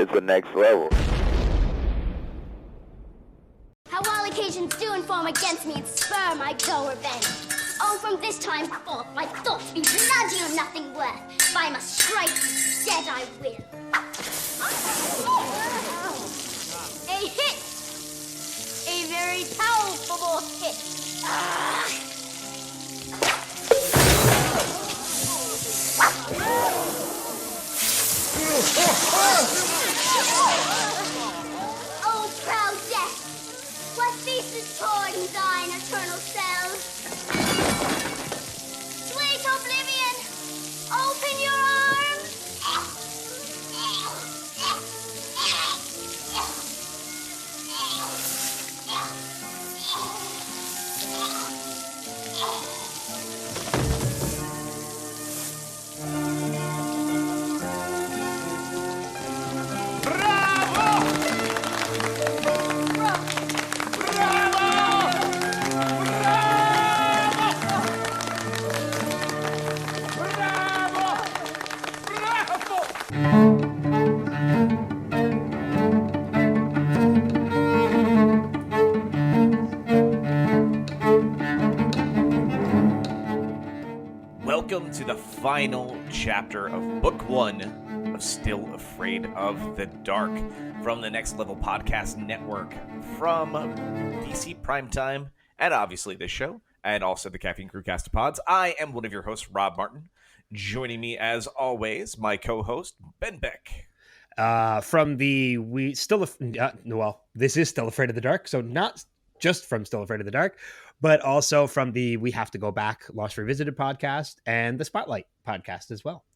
It's the next level. How all occasions do inform against me and spur my dull revenge. Oh, from this time forth, my thoughts be bloody or nothing worth. If I must strike, dead I will. A hit! A very powerful hit. Oh, proud death! What feast is torn in thine eternal cells? Sweet oblivion, open your arms! Welcome to the final chapter of Book 1 of Still Afraid of the Dark from the Next Level Podcast Network, from DC Primetime, and obviously this show, and also the Caffeine Crew Castapods. I am one of your hosts, Rob Martin. Joining me, as always, my co-host, Ben Beck. From the this is Still Afraid of the Dark, so not just from Still Afraid of the Dark, but also from the We Have to Go Back Lost Revisited podcast and the Spotlight podcast as well.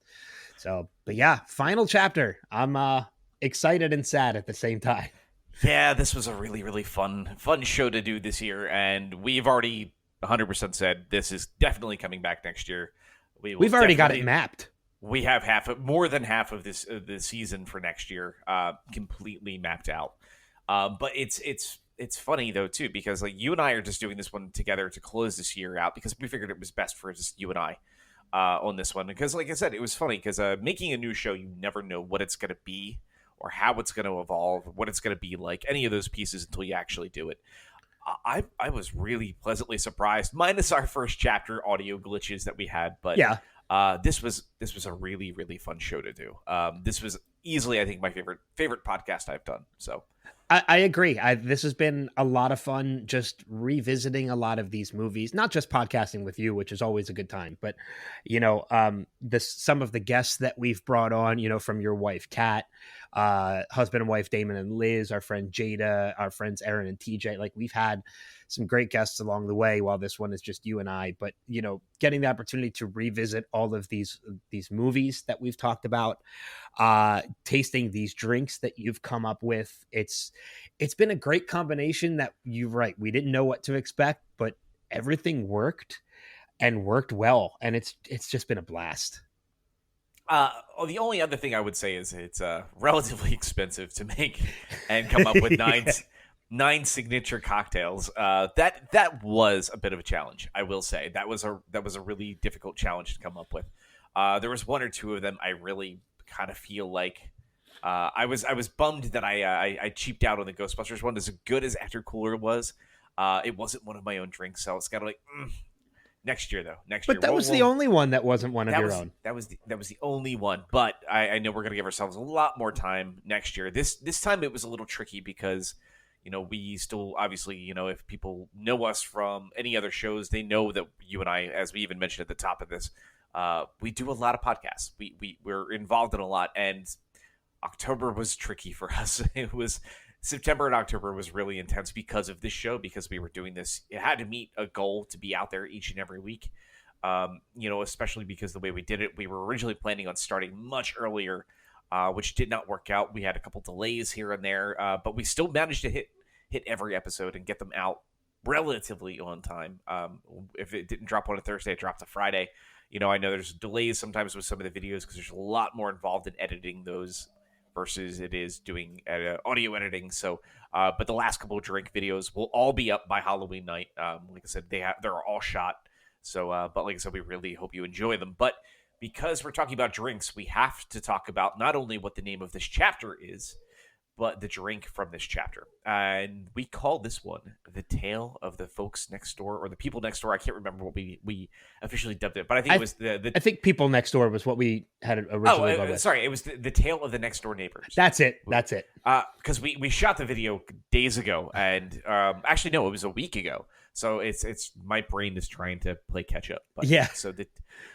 So, but yeah, final chapter. I'm excited and sad at the same time. Yeah, this was a really, really fun show to do this year, and we've already 100% said this is definitely coming back next year. We've already got it mapped. We have more than half of this season for next year completely mapped out. But it's funny though too, because like you and I are just doing this one together to close this year out because we figured it was best for just you and I on this one. Because like I said, it was funny because making a new show, you never know what it's going to be or how it's going to evolve, what it's going to be like, any of those pieces until you actually do it. I was really pleasantly surprised, minus our first chapter audio glitches that we had, but yeah. This was a really, really fun show to do. This was easily, I think, my favorite podcast I've done. So I agree. This has been a lot of fun, just revisiting a lot of these movies, not just podcasting with you, which is always a good time, but some of the guests that we've brought on, from your wife, Kat, husband and wife, Damon and Liz, our friend Jada, our friends Aaron and TJ. Like, we've had some great guests along the way, while this one is just you and I. But getting the opportunity to revisit all of these movies that we've talked about, tasting these drinks that you've come up with, it's been a great combination. That you're right, we didn't know what to expect, but everything worked and worked well, and it's just been a blast. The only other thing I would say is it's relatively expensive to make and come up with nine signature cocktails. That was a bit of a challenge, I will say. That was a really difficult challenge to come up with. There was one or two of them I really kind of feel like I was bummed that I cheaped out on the Ghostbusters one. As good as After Cooler was, it wasn't one of my own drinks, so it's kind of like next year though. But that was the only one that wasn't one of your own. That was the only one. But I know we're gonna give ourselves a lot more time next year. This time it was a little tricky because we still obviously if people know us from any other shows, they know that you and I, as we even mentioned at the top of this, we do a lot of podcasts. We're involved in a lot, and October was tricky for us. It was September and October was really intense because of this show, because we were doing this. It had to meet a goal to be out there each and every week. Especially because the way we did it, we were originally planning on starting much earlier, which did not work out. We had a couple delays here and there, but we still managed to hit every episode and get them out relatively on time. If it didn't drop on a Thursday, it dropped a Friday. I know there's delays sometimes with some of the videos because there's a lot more involved in editing those versus it is doing audio editing. So, but the last couple of drink videos will all be up by Halloween night. Like I said, they're all shot. So, but like I said, we really hope you enjoy them. But because we're talking about drinks, we have to talk about not only what the name of this chapter is, but the drink from this chapter. And we call this one The Tale of the Folks Next Door, or The People Next Door. I can't remember what we officially dubbed it, but I think it was I think People Next Door was what we had originally dubbed it. Sorry, it was the Tale of the Next Door Neighbors. That's it. Because we shot the video days ago, and actually no, it was a week ago. So it's my brain is trying to play catch up. But, yeah.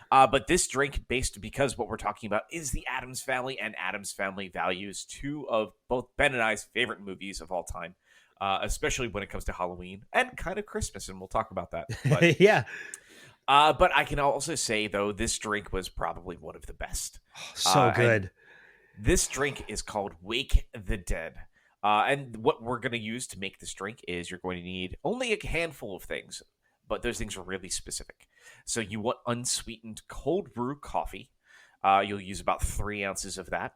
But this drink, because what we're talking about is the Addams Family and Addams Family Values, two of both Ben and I's favorite movies of all time, especially when it comes to Halloween and kind of Christmas, and we'll talk about that. But, yeah. But I can also say, though, this drink was probably one of the best. So good. This drink is called Wake the Dead. And what we're going to use to make this drink is you're going to need only a handful of things, but those things are really specific. So you want unsweetened cold brew coffee. You'll use about 3 ounces of that.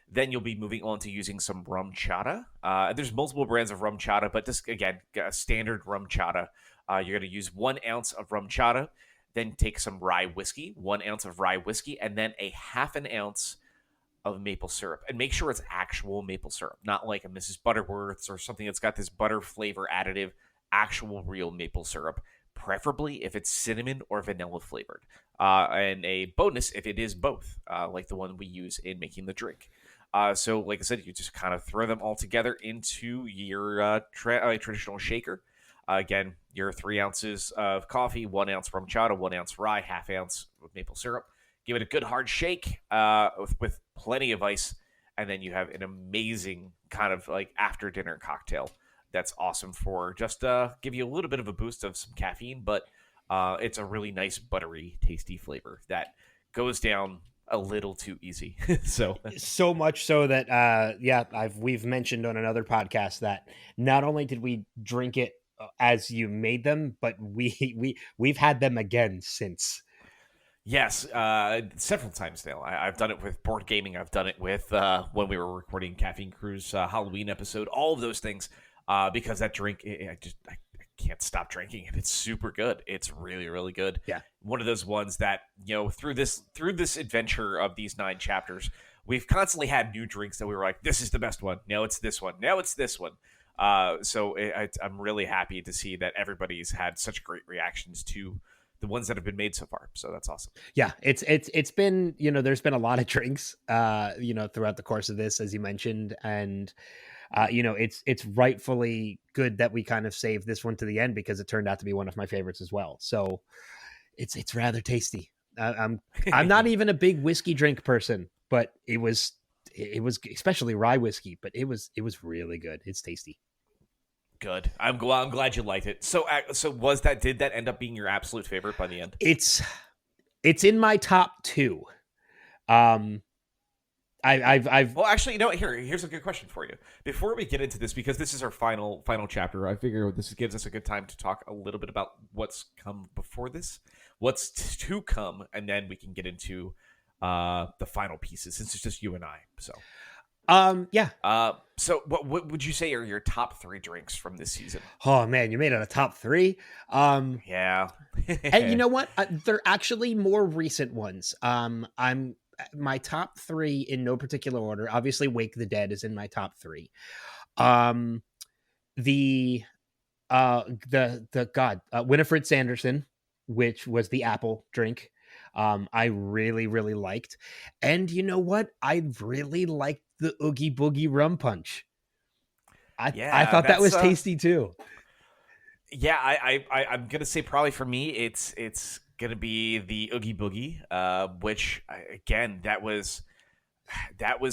Then you'll be moving on to using some rum chata. There's multiple brands of rum chata, but this, again, standard rum chata. You're going to use 1 ounce of rum chata. Then take some rye whiskey, 1 ounce of rye whiskey, and then a half an ounce of maple syrup. And make sure it's actual maple syrup, not like a Mrs. Butterworth's or something that's got this butter flavor additive. Actual real maple syrup, preferably if it's cinnamon or vanilla flavored. And a bonus if it is both, like the one we use in making the drink. So like I said, you just kind of throw them all together into your traditional shaker. Again, your 3 ounces of coffee, 1 ounce rum chata, 1 ounce rye, half ounce of maple syrup. Give it a good hard shake with plenty of ice, and then you have an amazing kind of like after dinner cocktail that's awesome for just give you a little bit of a boost of some caffeine, but it's a really nice buttery, tasty flavor that goes down a little too easy. So much so that we've mentioned on another podcast that not only did we drink it as you made them, but we've had them again since. Yes, several times now. I've done it with board gaming. I've done it with when we were recording Caffeine Crew's Halloween episode. All of those things, because that drink, I can't stop drinking it. It's super good. It's really, really good. Yeah, one of those ones that through this adventure of these 9 chapters, we've constantly had new drinks that we were like, this is the best one. Now it's this one. Now it's this one. So I'm really happy to see that everybody's had such great reactions to the ones that have been made so far. So that's awesome. Yeah, it's been, there's been a lot of drinks, throughout the course of this, as you mentioned. And, it's rightfully good that we kind of saved this one to the end because it turned out to be one of my favorites as well. So it's rather tasty. I'm not even a big whiskey drink person, but it was especially rye whiskey, but it was really good. It's tasty. Good. I'm glad you liked it. So did that end up being your absolute favorite by the end? It's in my top 2. I've well, actually, here's a good question for you. Before we get into this, because this is our final chapter, I figure this gives us a good time to talk a little bit about what's come before this, what's to come, and then we can get into the final pieces, since it's just you and I. So yeah. So what would you say are your top 3 drinks from this season? Oh man, you made it a top 3. Yeah. And you know what? They're actually more recent ones. My top 3 in no particular order. Obviously, Wake the Dead is in my top 3. Winifred Sanderson, which was the apple drink. I really, really liked. And you know what? I really liked the Oogie Boogie Rum Punch. I thought that was tasty too. Yeah, I'm gonna say probably for me, it's gonna be the Oogie Boogie, which again that was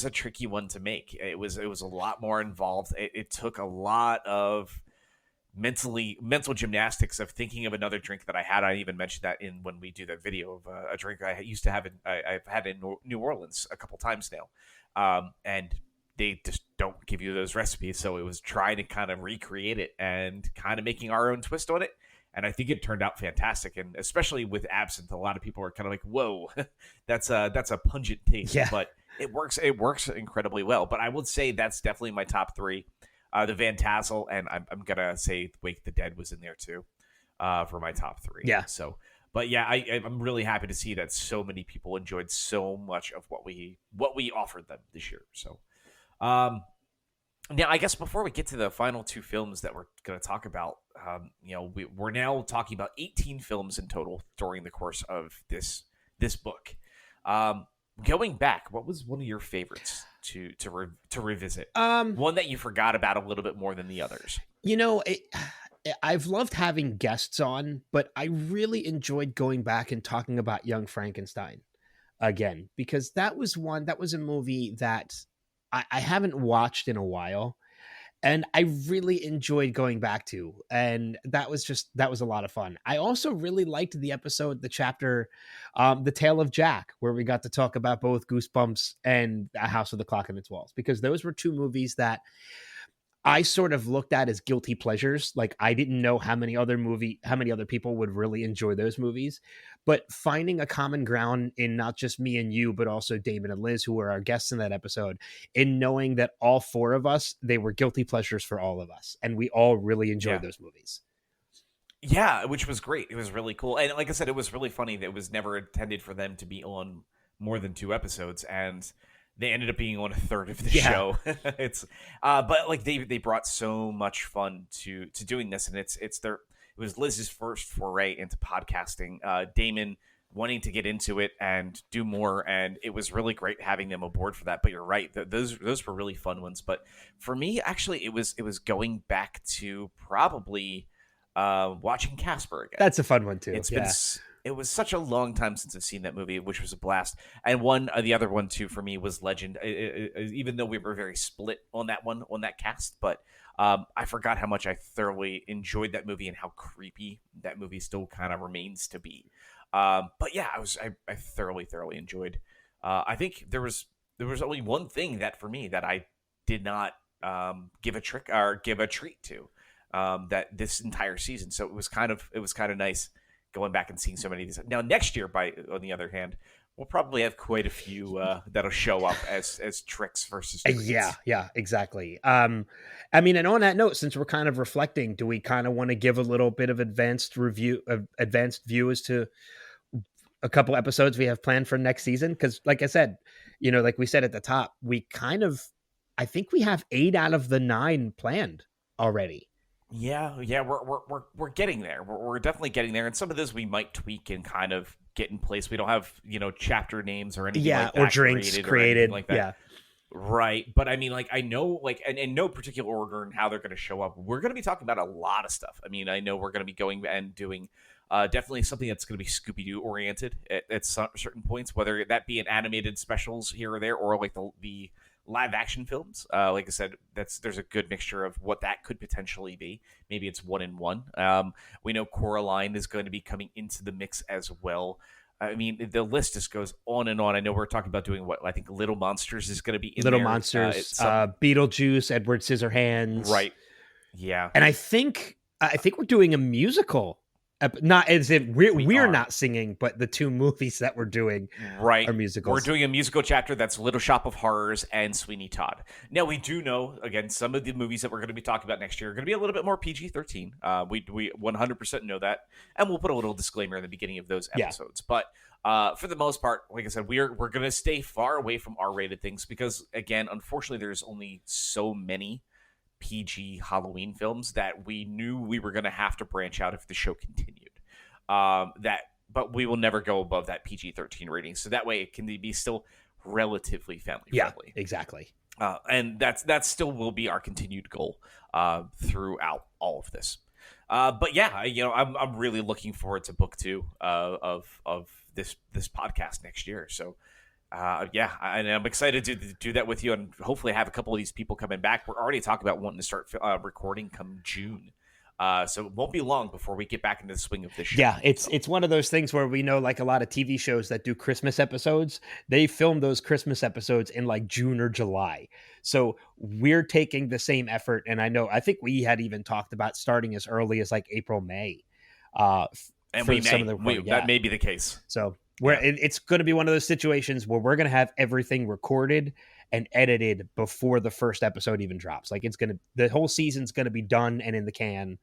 a tricky one to make. It was a lot more involved. It took a lot of mental gymnastics of thinking of another drink that I had. I even mentioned that when we do that video of a drink I used to have I've had in New Orleans a couple times now, and they just don't give you those recipes. So it was trying to kind of recreate it and kind of making our own twist on it. And I think it turned out fantastic. And especially with absinthe, a lot of people are kind of like, whoa, that's a pungent taste. Yeah. But it works incredibly well. But I would say that's definitely my top 3. The Van Tassel, and I'm going to say Wake the Dead was in there too, for my top 3. Yeah. So, But yeah, I'm really happy to see that so many people enjoyed so much of what we offered them this year. So, um, now I guess before we get to the final two films that we're going to talk about, we're now talking about 18 films in total during the course of this book. Going back, what was one of your favorites to revisit? One that you forgot about a little bit more than the others. I've loved having guests on, but I really enjoyed going back and talking about Young Frankenstein again, because that was a movie that I haven't watched in a while, and I really enjoyed going back to, and that was a lot of fun. I also really liked the chapter, The Tale of Jack, where we got to talk about both Goosebumps and A House with a Clock in Its Walls, because those were two movies that I sort of looked at as guilty pleasures. Like, I didn't know how many other people would really enjoy those movies, but finding a common ground in not just me and you, but also Damon and Liz, who were our guests in that episode, in knowing that all four of us, they were guilty pleasures for all of us, and we all really enjoyed those movies. Yeah, which was great. It was really cool. And like I said, it was really funny that it was never intended for them to be on more than 2 episodes, and they ended up being on a third of the show. But like they brought so much fun to doing this, and it was Liz's first foray into podcasting. Damon wanting to get into it and do more, and it was really great having them aboard for that. But you're right, those were really fun ones. But for me, actually, it was going back to probably watching Casper again. That's a fun one too. It was such a long time since I've seen that movie, which was a blast. And the other one too for me was Legend. Even though we were very split on that cast, but I forgot how much I thoroughly enjoyed that movie and how creepy that movie still kind of remains to be. But yeah, I thoroughly enjoyed. I think there was only one thing that for me that I did not give a treat to that this entire season. So it was kind of nice going back and seeing so many of these. Now next year, on the other hand, we'll probably have quite a few that'll show up as tricks versus treats. Yeah, exactly. And on that note, since we're kind of reflecting, do we kind of want to give a little bit of advanced view as to a couple episodes we have planned for next season? Because like I said, like we said at the top, I think we have 8 out of the 9 planned already. Yeah, we're getting there. We're definitely getting there, and some of those we might tweak and kind of get in place. We don't have chapter names or anything like that, or drinks created like that. Yeah, right. But I mean, like I know, like in no particular order and how they're going to show up. We're going to be talking about a lot of stuff. I mean, I know we're going to be going and doing definitely something that's going to be Scooby-Doo oriented at certain points, whether that be an animated specials here or there, or like the live action films. Like I said, there's a good mixture of what that could potentially be. Maybe it's 1-in-1. We know Coraline is going to be coming into the mix as well. I mean, the list just goes on and on. I know we're talking about doing what I think Little Monsters is going to be in Little there. Monsters, Beetlejuice, Edward Scissorhands, right? Yeah, and I think we're doing a musical. Not as if we're not singing, but the 2 movies that we're doing are musicals. We're doing a musical chapter that's Little Shop of Horrors and Sweeney Todd. Now, we do know, again, some of the movies that we're going to be talking about next year are going to be a little bit more PG-13. We 100% know that, and we'll put a little disclaimer in the beginning of those episodes. Yeah. But for the most part, like I said, we're going to stay far away from R-rated things because, again, unfortunately, there's only so many PG Halloween films that we knew we were going to have to branch out if the show continued. But we will never go above that PG-13 rating, so that way it can be still relatively family friendly. Yeah, exactly. And that still will be our continued goal throughout all of this. But yeah, I'm really looking forward to book 2 of this podcast next year. So. And I'm excited to do that with you, and hopefully have a couple of these people coming back. We're already talking about wanting to start recording come June, so it won't be long before we get back into the swing of this show. Yeah, it's one of those things where we know, like a lot of TV shows that do Christmas episodes, they film those Christmas episodes in like June or July. So we're taking the same effort, and I think we had even talked about starting as early as like April, May. And that may be the case. So. It's going to be one of those situations where we're going to have everything recorded and edited before the first episode even drops. Like the whole season's going to be done and in the can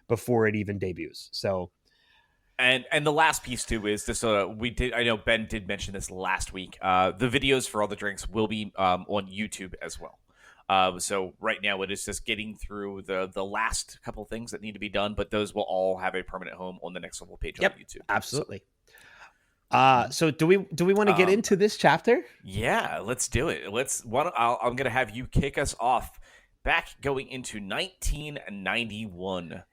before it even debuts. So And the last piece too is this. We did. I know Ben did mention this last week. The videos for all the drinks will be on YouTube as well. So right now it is just getting through the last couple things that need to be done, but those will all have a permanent home on the Next Level page on YouTube. Absolutely. So do we want to get into this chapter? Yeah, let's do it. I'm going to have you kick us off back going into 1991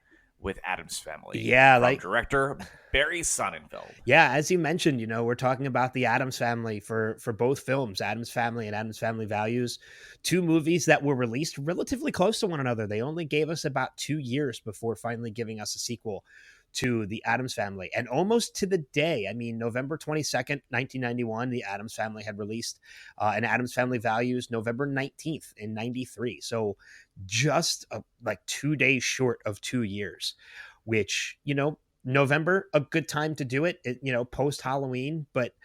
with Addams Family. Yeah, from director Barry Sonnenfeld. Yeah, as you mentioned, we're talking about the Addams Family for both films, Addams Family and Addams Family Values, two movies that were released relatively close to one another. They only gave us about 2 years before finally giving us a sequel to the Addams Family, and almost to the day. I mean, November 22nd, 1991, the Addams Family had released an Addams Family Values November 19th in 93. So just like 2 days short of 2 years, which, November, a good time to do it, post Halloween, but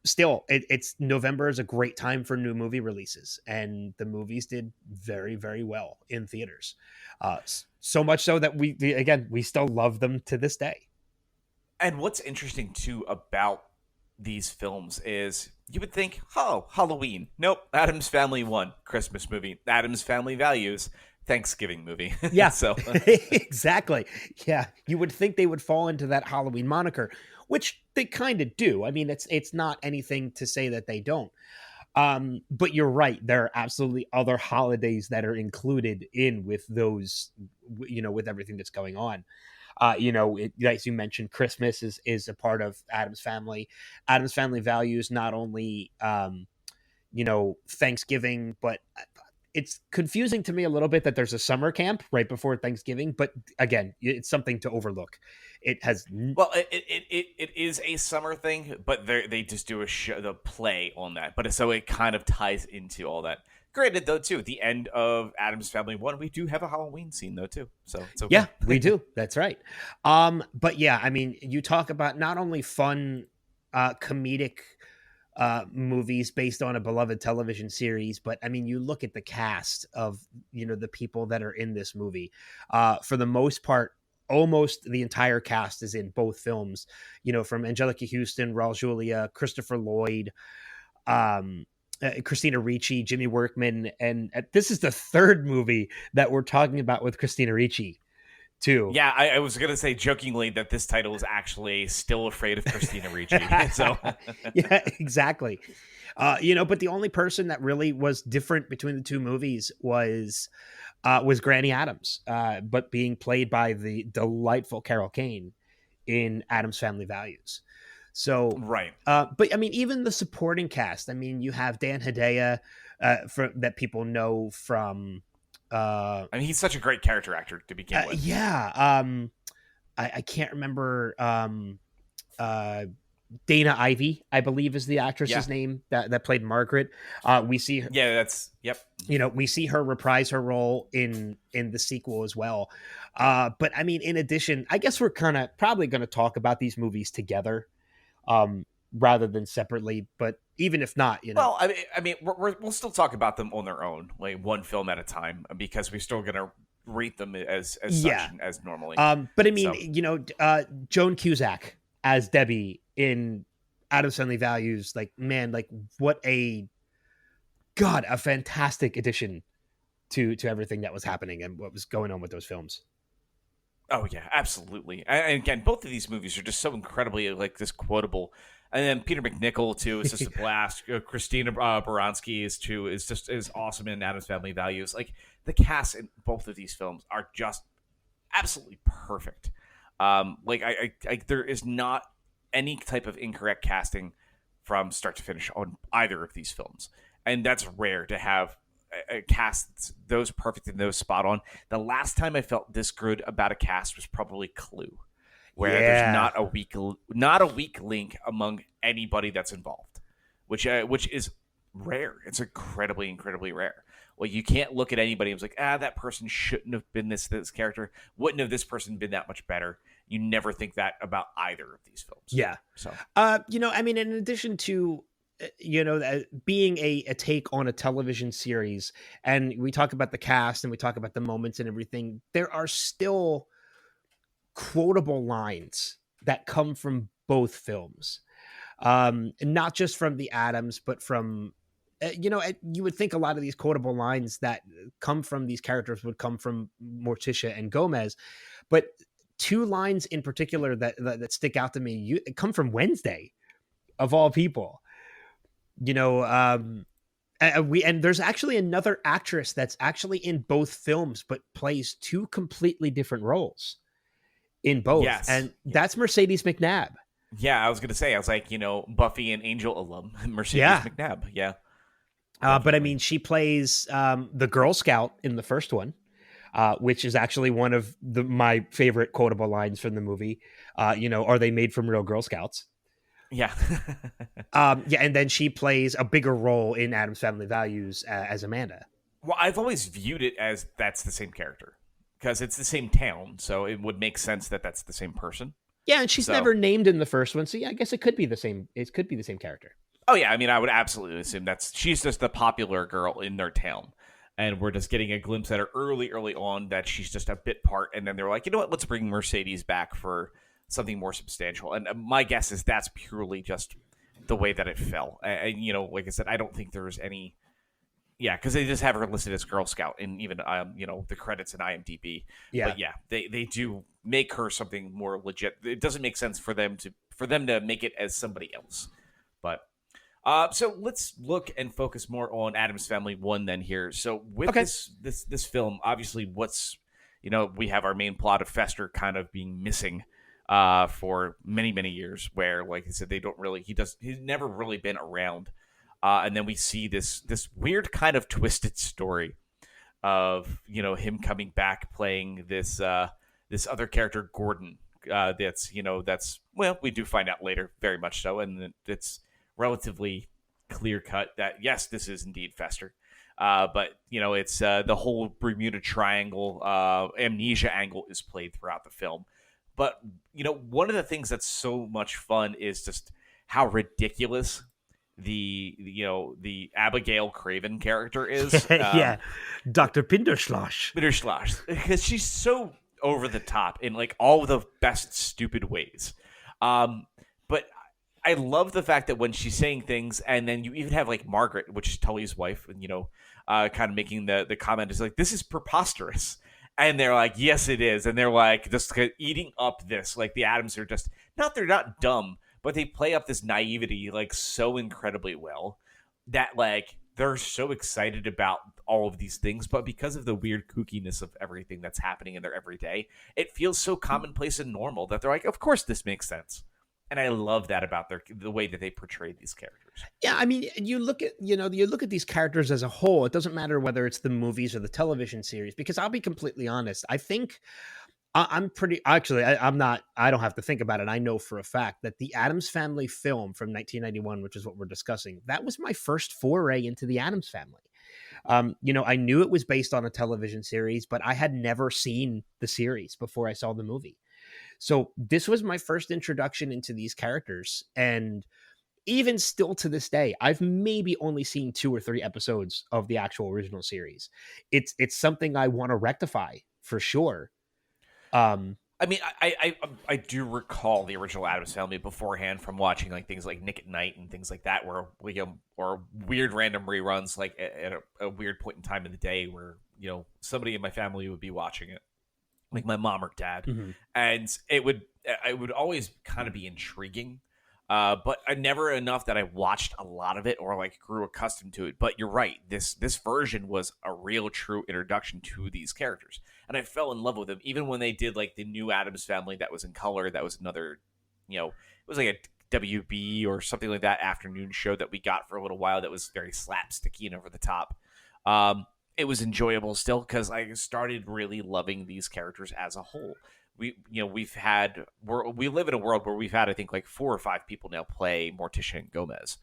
still, it's November is a great time for new movie releases, and the movies did very, very well in theaters. So much so that we still love them to this day. And what's interesting too about these films is you would think, oh, Halloween. Nope. Addams Family 1, Christmas movie. Addams Family Values, Thanksgiving movie. Yeah. So exactly. Yeah. You would think they would fall into that Halloween moniker, which they kind of do. I mean, it's not anything to say that they don't. But you're right. There are absolutely other holidays that are included in with those, with everything that's going on. As you mentioned, Christmas is a part of Addams Family. Addams Family Values not only, Thanksgiving, but it's confusing to me a little bit that there's a summer camp right before Thanksgiving. But again, it's something to overlook. It has it is a summer thing, but they just do the play on that. But so it kind of ties into all that. Granted, though, too, at the end of Addams Family 1, we do have a Halloween scene, though, too. So it's okay. Yeah, we do. That's right. But yeah, I mean, you talk about not only fun, comedic movies based on a beloved television series, but I mean, you look at the cast of, the people that are in this movie. For the most part, almost the entire cast is in both films, from Angelica Houston, Raul Julia, Christopher Lloyd, Christina Ricci, Jimmy Workman, and this is the third movie that we're talking about with Christina Ricci too. Yeah, I was gonna say jokingly that this title is actually Still Afraid of Christina Ricci. So yeah, exactly. But the only person that really was different between the two movies was Granny Adams, but being played by the delightful Carol Kane in Addams Family Values. So right. But I mean, even the supporting cast. I mean, you have Dan Hedaya, that people know from. I mean, he's such a great character actor to begin with. Yeah. I can't remember. Dana Ivey, I believe, is the actress's name that played Margaret. We see her. Yeah, that's yep. We see her reprise her role in the sequel as well. But I mean, in addition, I guess we're probably going to talk about these movies together, rather than separately. But even if not, well, I mean, we'll still talk about them on their own, like one film at a time, because we're still going to rate them as such as normally. But I mean, Joan Cusack as Debbie in Addams Family Values, like, man, like what a fantastic addition to everything that was happening and what was going on with those films. Oh yeah, absolutely. And again, both of these movies are just so incredibly like this quotable. And then Peter McNichol too is just a blast. Christina Baranski is just awesome in Addams Family Values. Like the cast in both of these films are just absolutely perfect. There is not any type of incorrect casting from start to finish on either of these films, and that's rare to have a cast that's those perfect and those spot on. The last time I felt this good about a cast was probably Clue, where there's not a weak link among anybody that's involved, which is rare. It's incredibly rare. Well, you can't look at anybody and was like, that person shouldn't have been this character. Wouldn't have this person been that much better? You never think that about either of these films. Yeah. So, I mean, in addition to, being a take on a television series, and we talk about the cast and we talk about the moments and everything, there are still quotable lines that come from both films, not just from the Adams, but from you would think a lot of these quotable lines that come from these characters would come from Morticia and Gomez, but two lines in particular that stick out to me come from Wednesday, of all people. And there's actually another actress that's actually in both films, but plays two completely different roles in both. Yes. And that's Mercedes McNabb. Yeah, I was gonna say, I was like, Buffy and Angel alum, Mercedes McNabb. Yeah. But I mean, she plays the Girl Scout in the first one, which is actually one of my favorite quotable lines from the movie. Are they made from real Girl Scouts? Yeah. And then she plays a bigger role in Addams Family Values as Amanda. Well, I've always viewed it as that's the same character because it's the same town, so it would make sense that that's the same person. Yeah, and she's never named in the first one, so yeah, I guess it could be the same. It could be the same character. Oh yeah, I mean, I would absolutely assume she's just the popular girl in their town, and we're just getting a glimpse at her early on that she's just a bit part, and then they're like, you know what, let's bring Mercedes back for something more substantial. And my guess is that's purely just the way that it fell. And like I said, I don't think there's any. Yeah, because they just have her listed as Girl Scout in even the credits in IMDb. Yeah, but yeah, they do make her something more legit. It doesn't make sense for them to make it as somebody else. But so let's look and focus more on Addams Family 1 then here. So with this film, obviously, we have our main plot of Fester kind of being missing for many years, where, like I said, he's never really been around. And then we see this weird kind of twisted story of him coming back playing this other character, Gordon. That's we do find out later, very much so, and it's relatively clear cut that yes, this is indeed Fester. But it's the whole Bermuda Triangle amnesia angle is played throughout the film. But one of the things that's so much fun is just how ridiculous the Abigail Craven character is. Dr. Pinderschloss, because she's so over the top in like all the best stupid ways. But I love the fact that when she's saying things, and then you even have like Margaret, which is Tully's wife, and kind of making the comment is like, this is preposterous. And they're like, yes, it is. And they're like just eating up this. Like the Addams are just they're not dumb, but they play up this naivety like so incredibly well that like they're so excited about all of these things. But because of the weird kookiness of everything that's happening in their everyday, it feels so commonplace and normal that they're like, of course this makes sense. And I love that about the way that they portray these characters. Yeah, I mean, you look at these characters as a whole. It doesn't matter whether it's the movies or the television series, because I'll be completely honest. I think I'm not. I don't have to think about it. I know for a fact that the Addams Family film from 1991, which is what we're discussing, that was my first foray into the Addams Family. I knew it was based on a television series, but I had never seen the series before I saw the movie. So this was my first introduction into these characters. And even still to this day, I've maybe only seen 2 or 3 episodes of the actual original series. It's something I want to rectify for sure. I mean, I do recall the original Addams Family beforehand from watching like things like Nick at Night and things like that, where or weird random reruns like at a weird point in time in the day where somebody in my family would be watching it, like my mom or dad, and it would always kind of be intriguing, but I never enough that I watched a lot of it or like grew accustomed to it. But you're right, this version was a real true introduction to these characters, and I fell in love with them. Even when they did like the new Addams Family that was in color, that was another, it was like a WB or something like that afternoon show that we got for a little while that was very slapsticky and over the top. It was enjoyable still because I started really loving these characters as a whole. We live in a world where we've had, I think, like 4 or 5 people now play Morticia and Gomez,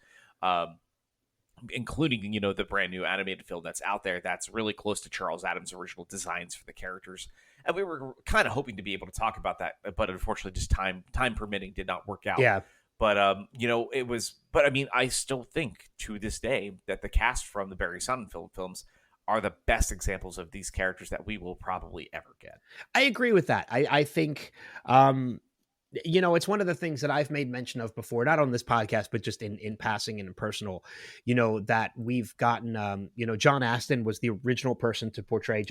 including, the brand new animated film that's out there that's really close to Charles Addams' original designs for the characters. And we were kind of hoping to be able to talk about that, but unfortunately just time permitting did not work out. Yeah. But, I mean, I still think to this day that the cast from the Barry Sonnenfeld films are the best examples of these characters that we will probably ever get. I agree with that. I think, it's one of the things that I've made mention of before, not on this podcast, but just in passing and in personal, that we've gotten, John Astin was the original person to portray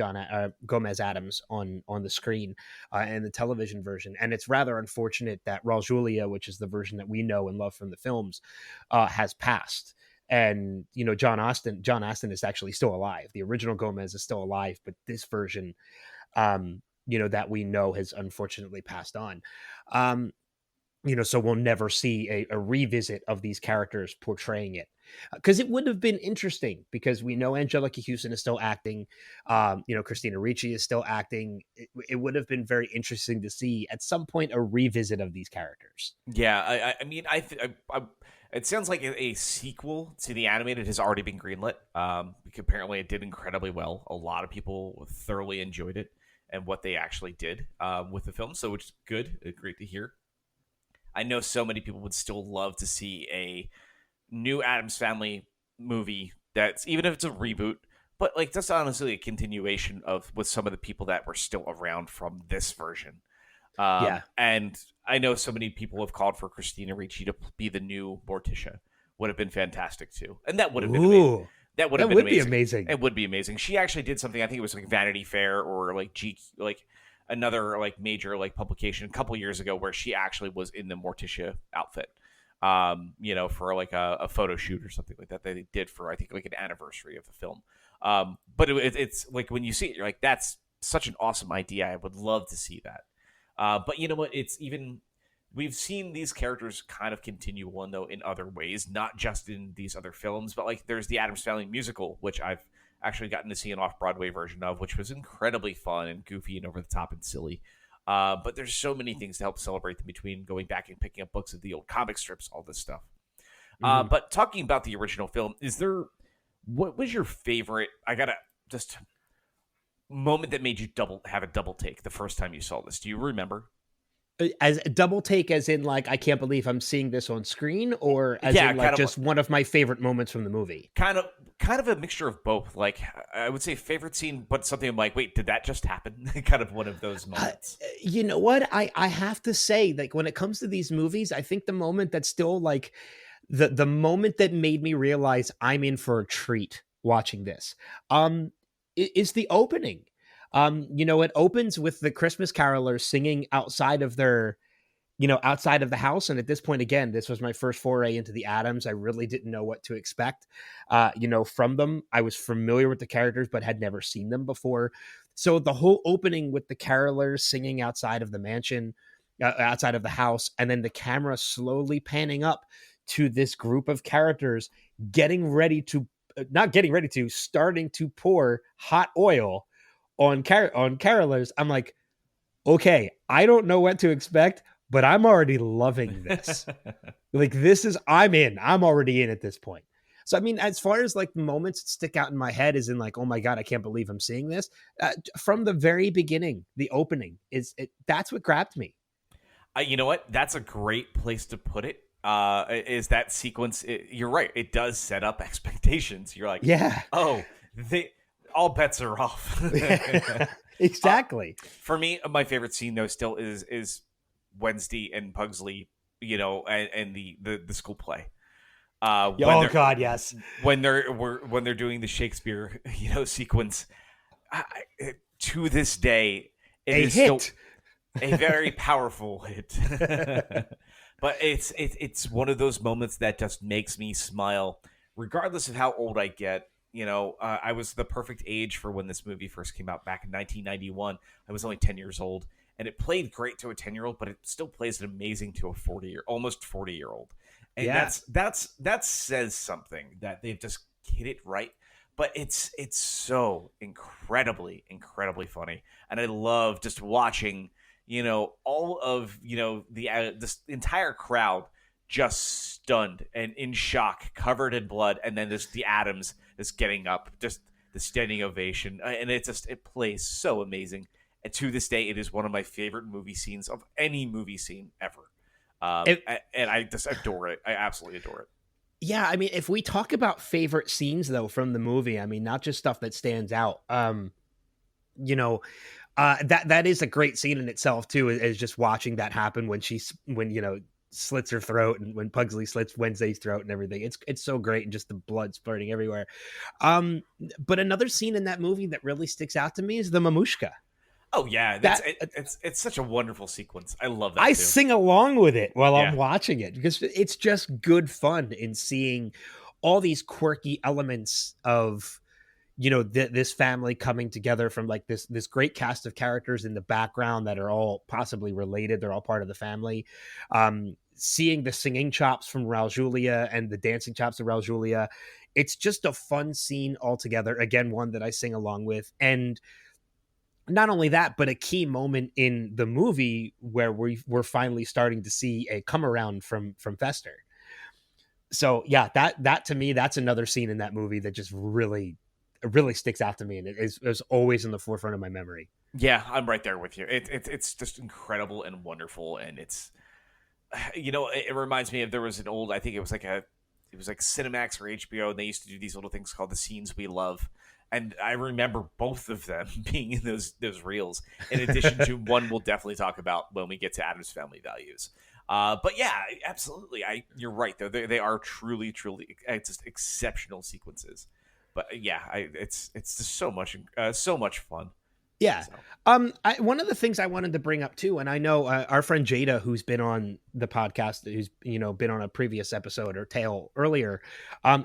Gomez Adams on the screen in the television version. And it's rather unfortunate that Raul Julia, which is the version that we know and love from the films, has passed. And, John Astin is actually still alive. The original Gomez is still alive, but this version, that we know has unfortunately passed on. So we'll never see a revisit of these characters portraying it, because it would have been interesting, because we know Angelica Houston is still acting. Christina Ricci is still acting. It would have been very interesting to see at some point a revisit of these characters. Yeah, I mean, it sounds like a sequel to the animated has already been greenlit. Because apparently it did incredibly well. A lot of people thoroughly enjoyed it and what they actually did with the film, so which is good. Great to hear. I know so many people would still love to see a new Addams Family movie that's, even if it's a reboot, but like that's honestly a continuation of with some of the people that were still around from this version. And I know so many people have called for Christina Ricci to be the new Morticia. Would have been fantastic too, and that would have been amazing. That would be amazing. It would be amazing. She actually did something. I think it was like Vanity Fair or like another like major like publication a couple years ago, where she actually was in the Morticia outfit. For like a photo shoot or something like that they did for, I think, like an anniversary of the film. But it's like when you see it, you're like, that's such an awesome idea. I would love to see that. But you know what? We've seen these characters kind of continue on, though, in other ways, not just in these other films, but like there's the Addams Family musical, which I've actually gotten to see an off-Broadway version of, which was incredibly fun and goofy and over the top and silly. But there's so many things to help celebrate them, between going back and picking up books of the old comic strips, all this stuff. But talking about the original film, what was your favorite, I gotta just, moment that made you have a double take the first time you saw this? Do you remember? As a double take, as in like, I can't believe I'm seeing this on screen, or as in like just one of my favorite moments from the movie? Kind of a mixture of both. Like, I would say favorite scene, but something I'm like, wait, did that just happen? Kind of one of those moments. You know what? I have to say, like, when it comes to these movies, I think the moment that's still like the moment that made me realize I'm in for a treat watching this is the opening. It opens with the Christmas carolers singing outside of outside of the house. And at this point, again, this was my first foray into the Addams. I really didn't know what to expect, from them. I was familiar with the characters, but had never seen them before. So the whole opening with the carolers singing outside of the mansion, outside of the house, and then the camera slowly panning up to this group of characters starting to pour hot oil on carolers. I'm like, okay, I don't know what to expect, but I'm already loving this. Like, I'm already in at this point. So, I mean, as far as like the moments that stick out in my head, is in like, oh my God, I can't believe I'm seeing this. From the very beginning, the opening that's what grabbed me. You know what? That's a great place to put it. Is that sequence? You're right. It does set up expectations. You're like, yeah. Oh, all bets are off. Exactly. For me, my favorite scene though still is Wednesday and Pugsley, and the school play. God, yes. When they're doing the Shakespeare, sequence, to this day, it is still a very powerful hit. But it's one of those moments that just makes me smile, regardless of how old I get. I was the perfect age for when this movie first came out back in 1991. I was only 10 years old, and it played great to a 10-year-old, but it still plays amazing to a almost 40-year-old. And yeah. that says something, that they've just hit it right. But it's so incredibly, incredibly funny, and I love just watching, all of this entire crowd just stunned and in shock, covered in blood, and then the Addams is getting up, just the standing ovation, and it plays so amazing. And to this day, it is one of my favorite movie scenes of any movie scene ever. And I just adore it. I absolutely adore it. Yeah, I mean, if we talk about favorite scenes though from the movie, I mean, not just stuff that stands out. You know, that is a great scene in itself too. Is just watching that happen when slits her throat, and when Pugsley slits Wednesday's throat and everything. It's so great, and just the blood spurting everywhere. But another scene in that movie that really sticks out to me is the mamushka. Oh yeah, it's such a wonderful sequence. I love that. I too. sing along with it while Yeah. I'm watching it because it's just good fun in seeing all these quirky elements of this family coming together from like this great cast of characters in the background that are all possibly related. They're all part of the family. Seeing the singing chops from Raul Julia and the dancing chops of Raul Julia, it's just a fun scene altogether. Again, one that I sing along with. And not only that, but a key moment in the movie where we're finally starting to see a come around from Fester. So yeah, that to me, that's another scene in that movie that just really sticks out to me, and it is always in the forefront of my memory. Yeah, I'm right there with you. It's just incredible and wonderful, and it's it reminds me of, there was an old, I think it was like Cinemax or HBO, and they used to do these little things called the Scenes We Love. And I remember both of them being in those reels, in addition to one we'll definitely talk about when we get to Addams Family Values. But yeah, absolutely. You're right, though. They are truly just exceptional sequences. But yeah, it's just so much fun. Yeah. So. One of the things I wanted to bring up too, and I know our friend Jada, who's been on the podcast, who's been on a previous episode or tale earlier,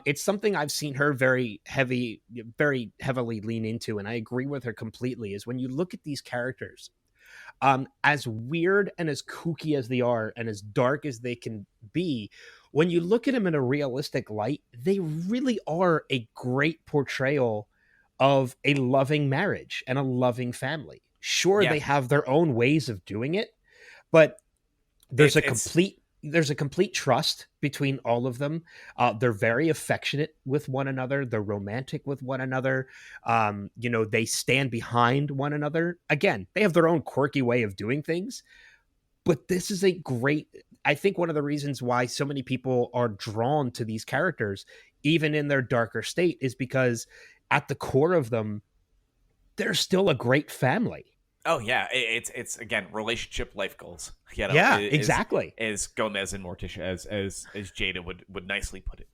it's something I've seen her very heavily lean into, and I agree with her completely. Is when you look at these characters, as weird and as kooky as they are, and as dark as they can be, when you look at them in a realistic light, they really are a great portrayal of a loving marriage and a loving family. Sure, Yeah. they have their own ways of doing it, but there's a complete trust between all of them. They're very affectionate with one another. They're romantic with one another. They stand behind one another. Again, they have their own quirky way of doing things, but this is I think one of the reasons why so many people are drawn to these characters, even in their darker state, is because at the core of them, they're still a great family. Oh yeah, it's again, relationship life goals. Yeah, exactly. As Gomez and Morticia, as Jada would nicely put it.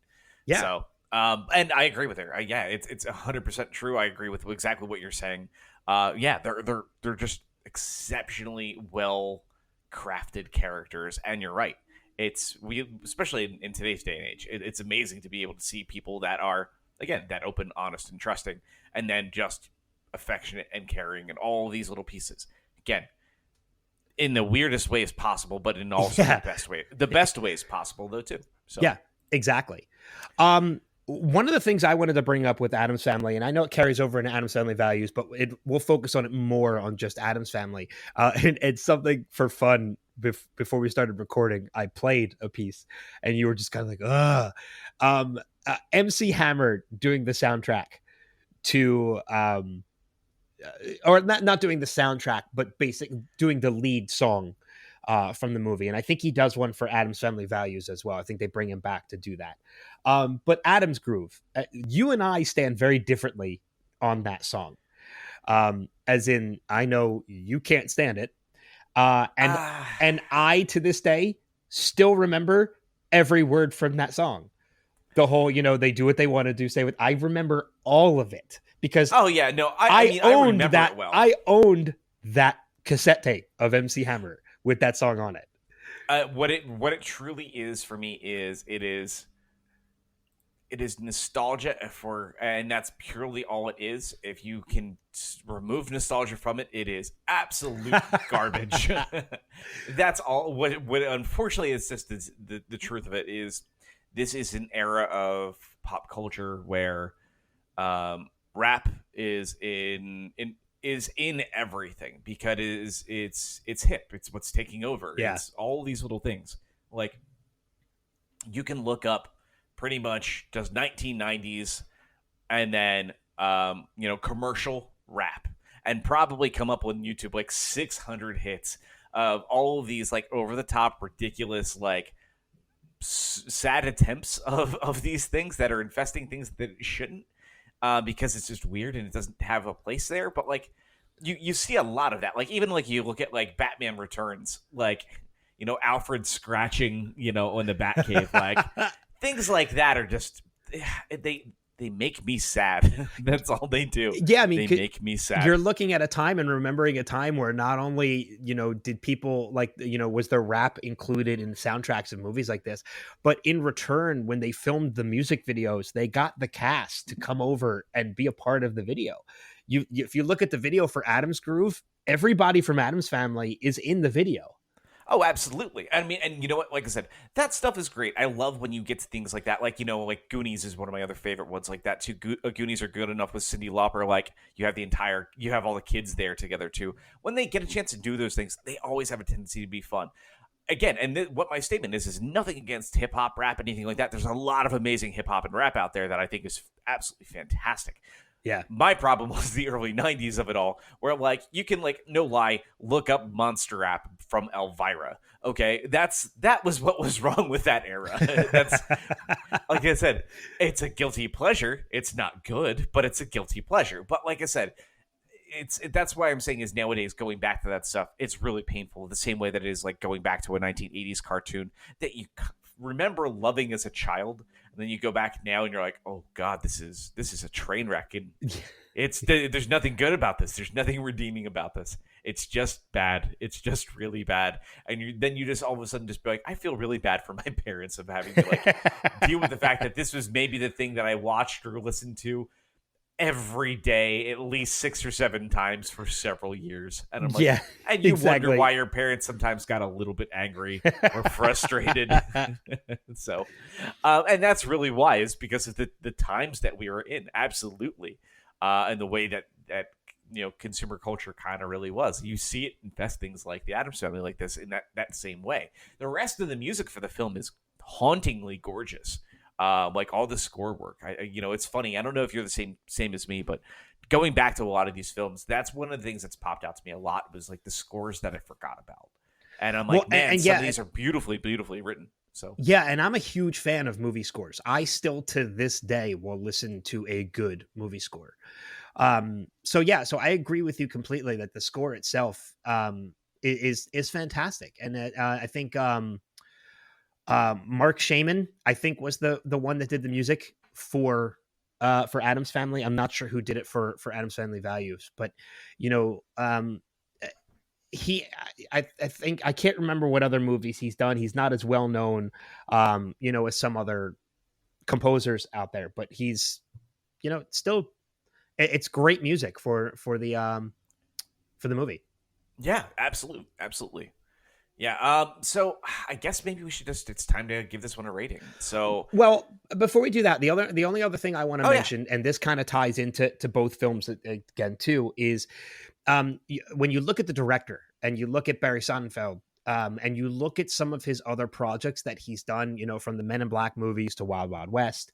Yeah. So, and I agree with her. Yeah, it's 100% true. I agree with exactly what you're saying. Yeah, they're just exceptionally well crafted characters, and you're right. Especially in today's day and age, it's amazing to be able to see people that are, again, that open, honest, and trusting, and then just affectionate and caring, and all these little pieces. Again, in the weirdest ways possible, but in also the best ways possible, though, too. So yeah, exactly. One of the things I wanted to bring up with Addams Family, and I know it carries over into Addams Family Values, but we'll focus on it more on just Addams Family. And it's something for fun. Before we started recording, I played a piece, and you were just kind of like, MC Hammer doing the soundtrack to, or not doing the soundtrack, but doing the lead song from the movie. And I think he does one for Addams Family Values as well. I think they bring him back to do that. But Addams Groove, you and I stand very differently on that song. As in, I know you can't stand it. And I, to this day, still remember every word from that song. The whole, they do what they want to do, say what. I remember all of it because I owned remember that. it well. I owned that cassette tape of MC Hammer with that song on it. What it truly is for me is it is nostalgia and that's purely all it is. If you can remove nostalgia from it, it is absolute garbage. That's all. What unfortunately is just the truth of it is, this is an era of pop culture where rap is in everything, because it's hip. It's what's taking over. Yeah. It's all these little things. Like, you can look up pretty much just 1990s and then commercial rap, and probably come up with YouTube like 600 hits of all of these like over the top, ridiculous, like sad attempts of these things that are infesting things that it shouldn't, because it's just weird and it doesn't have a place there. But like you see a lot of that. Like even like you look at like Batman Returns, like Alfred scratching on the Batcave, like things like that are just they make me sad. That's all they do. Yeah, I mean, they make me sad. You're looking at a time and remembering a time where not only, did people like, was there rap included in soundtracks of movies like this, but in return, when they filmed the music videos, they got the cast to come over and be a part of the video. If you look at the video for Addams Groove, everybody from Addams Family is in the video. Oh, absolutely. I mean, and you know what? Like I said, that stuff is great. I love when you get to things like that. Like, like Goonies is one of my other favorite ones like that too. Goonies are good enough with Cyndi Lauper. Like, you have all the kids there together too. When they get a chance to do those things, they always have a tendency to be fun. Again, and what my statement is nothing against hip hop, rap, anything like that. There's a lot of amazing hip hop and rap out there that I think is absolutely fantastic. Yeah. My problem was the early 90s of it all, where like you can like no lie look up Monster Rap from Elvira. Okay, that was what was wrong with that era. That's like I said, it's a guilty pleasure. It's not good, but it's a guilty pleasure. But like I said, that's why I'm saying is nowadays going back to that stuff, it's really painful. The same way that it is like going back to a 1980s cartoon that you remember loving as a child. And then you go back now and you're like, oh God, this is a train wreck. And there's nothing good about this. There's nothing redeeming about this. It's just bad. It's just really bad. And then you just all of a sudden just be like, I feel really bad for my parents of having to like deal with the fact that this was maybe the thing that I watched or listened to every day at least 6 or 7 times for several years. And I'm like, yeah, and you exactly. wonder why your parents sometimes got a little bit angry or frustrated. So, and that's really why, is because of the times that we were in. Absolutely. And the way that consumer culture kind of really was. You see it infest things like the Addams Family like this in that same way. The rest of the music for the film is hauntingly gorgeous. Like all the score work. It's funny. I don't know if you're the same as me, but going back to a lot of these films, that's one of the things that's popped out to me a lot was like the scores that I forgot about. And I'm like, some of these are beautifully, beautifully written. So yeah, and I'm a huge fan of movie scores. I still to this day will listen to a good movie score. So I agree with you completely that the score itself is fantastic, and I think. Mark Shaman, I think, was the one that did the music for Addams Family. I'm not sure who did it for Addams Family Values, but I think I can't remember what other movies he's done. He's not as well known, as some other composers out there, but he's, still, it's great music for the movie. Yeah, absolutely. Yeah. So I guess maybe we should it's time to give this one a rating. So, well, before we do that, the only other thing I want to mention, and this kind of ties into both films again too, is when you look at the director and you look at Barry Sonnenfeld, and you look at some of his other projects that he's done, from the Men in Black movies to Wild Wild West,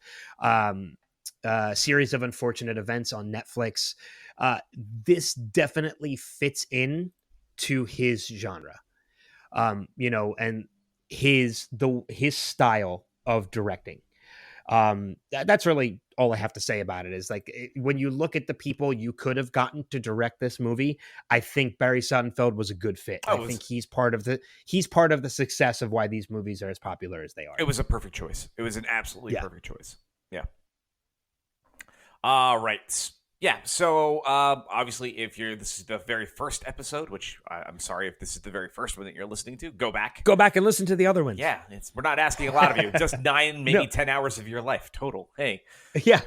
series of unfortunate events on Netflix, this definitely fits in to his genre. And his style of directing. That's really all I have to say about it. Is like when you look at the people you could have gotten to direct this movie, I think Barry Sonnenfeld was a good fit. I think he's part of the success of why these movies are as popular as they are. It was a perfect choice. It was an absolutely perfect choice. Yeah. All right. Yeah, so obviously, if this is the very first episode, which I'm sorry if this is the very first one that you're listening to, go back and listen to the other ones. Yeah, we're not asking a lot of you, just 9, maybe 10 hours of your life total. Hey, yeah.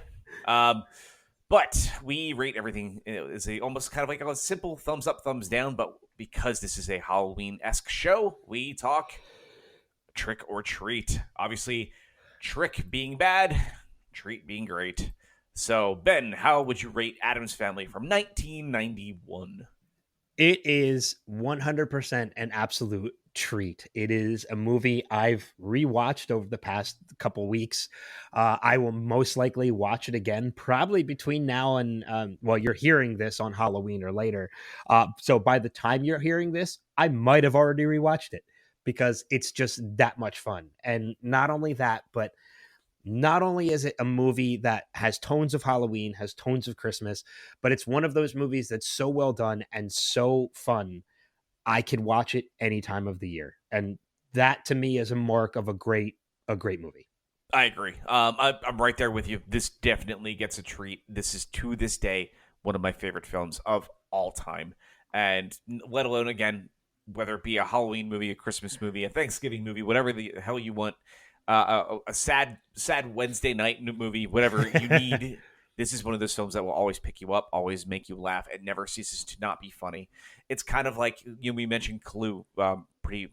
But we rate everything as almost kind of like a simple thumbs up, thumbs down. But because this is a Halloween-esque show, we talk trick or treat. Obviously, trick being bad, treat being great. So, Ben, how would you rate Addams Family from 1991? It is 100% an absolute treat. It is a movie I've rewatched over the past couple weeks. I will most likely watch it again, probably between now and, you're hearing this on Halloween or later. So by the time you're hearing this, I might have already rewatched it because it's just that much fun. And not only that, but not only is it a movie that has tones of Halloween, has tones of Christmas, but it's one of those movies that's so well done and so fun. I could watch it any time of the year. And that to me is a mark of a great movie. I agree. I'm right there with you. This definitely gets a treat. This is, to this day, one of my favorite films of all time. And let alone, again, whether it be a Halloween movie, a Christmas movie, a Thanksgiving movie, whatever the hell you want, a sad Wednesday night movie, whatever you need. This is one of those films that will always pick you up, always make you laugh. It never ceases to not be funny. It's kind of like, we mentioned Clue pretty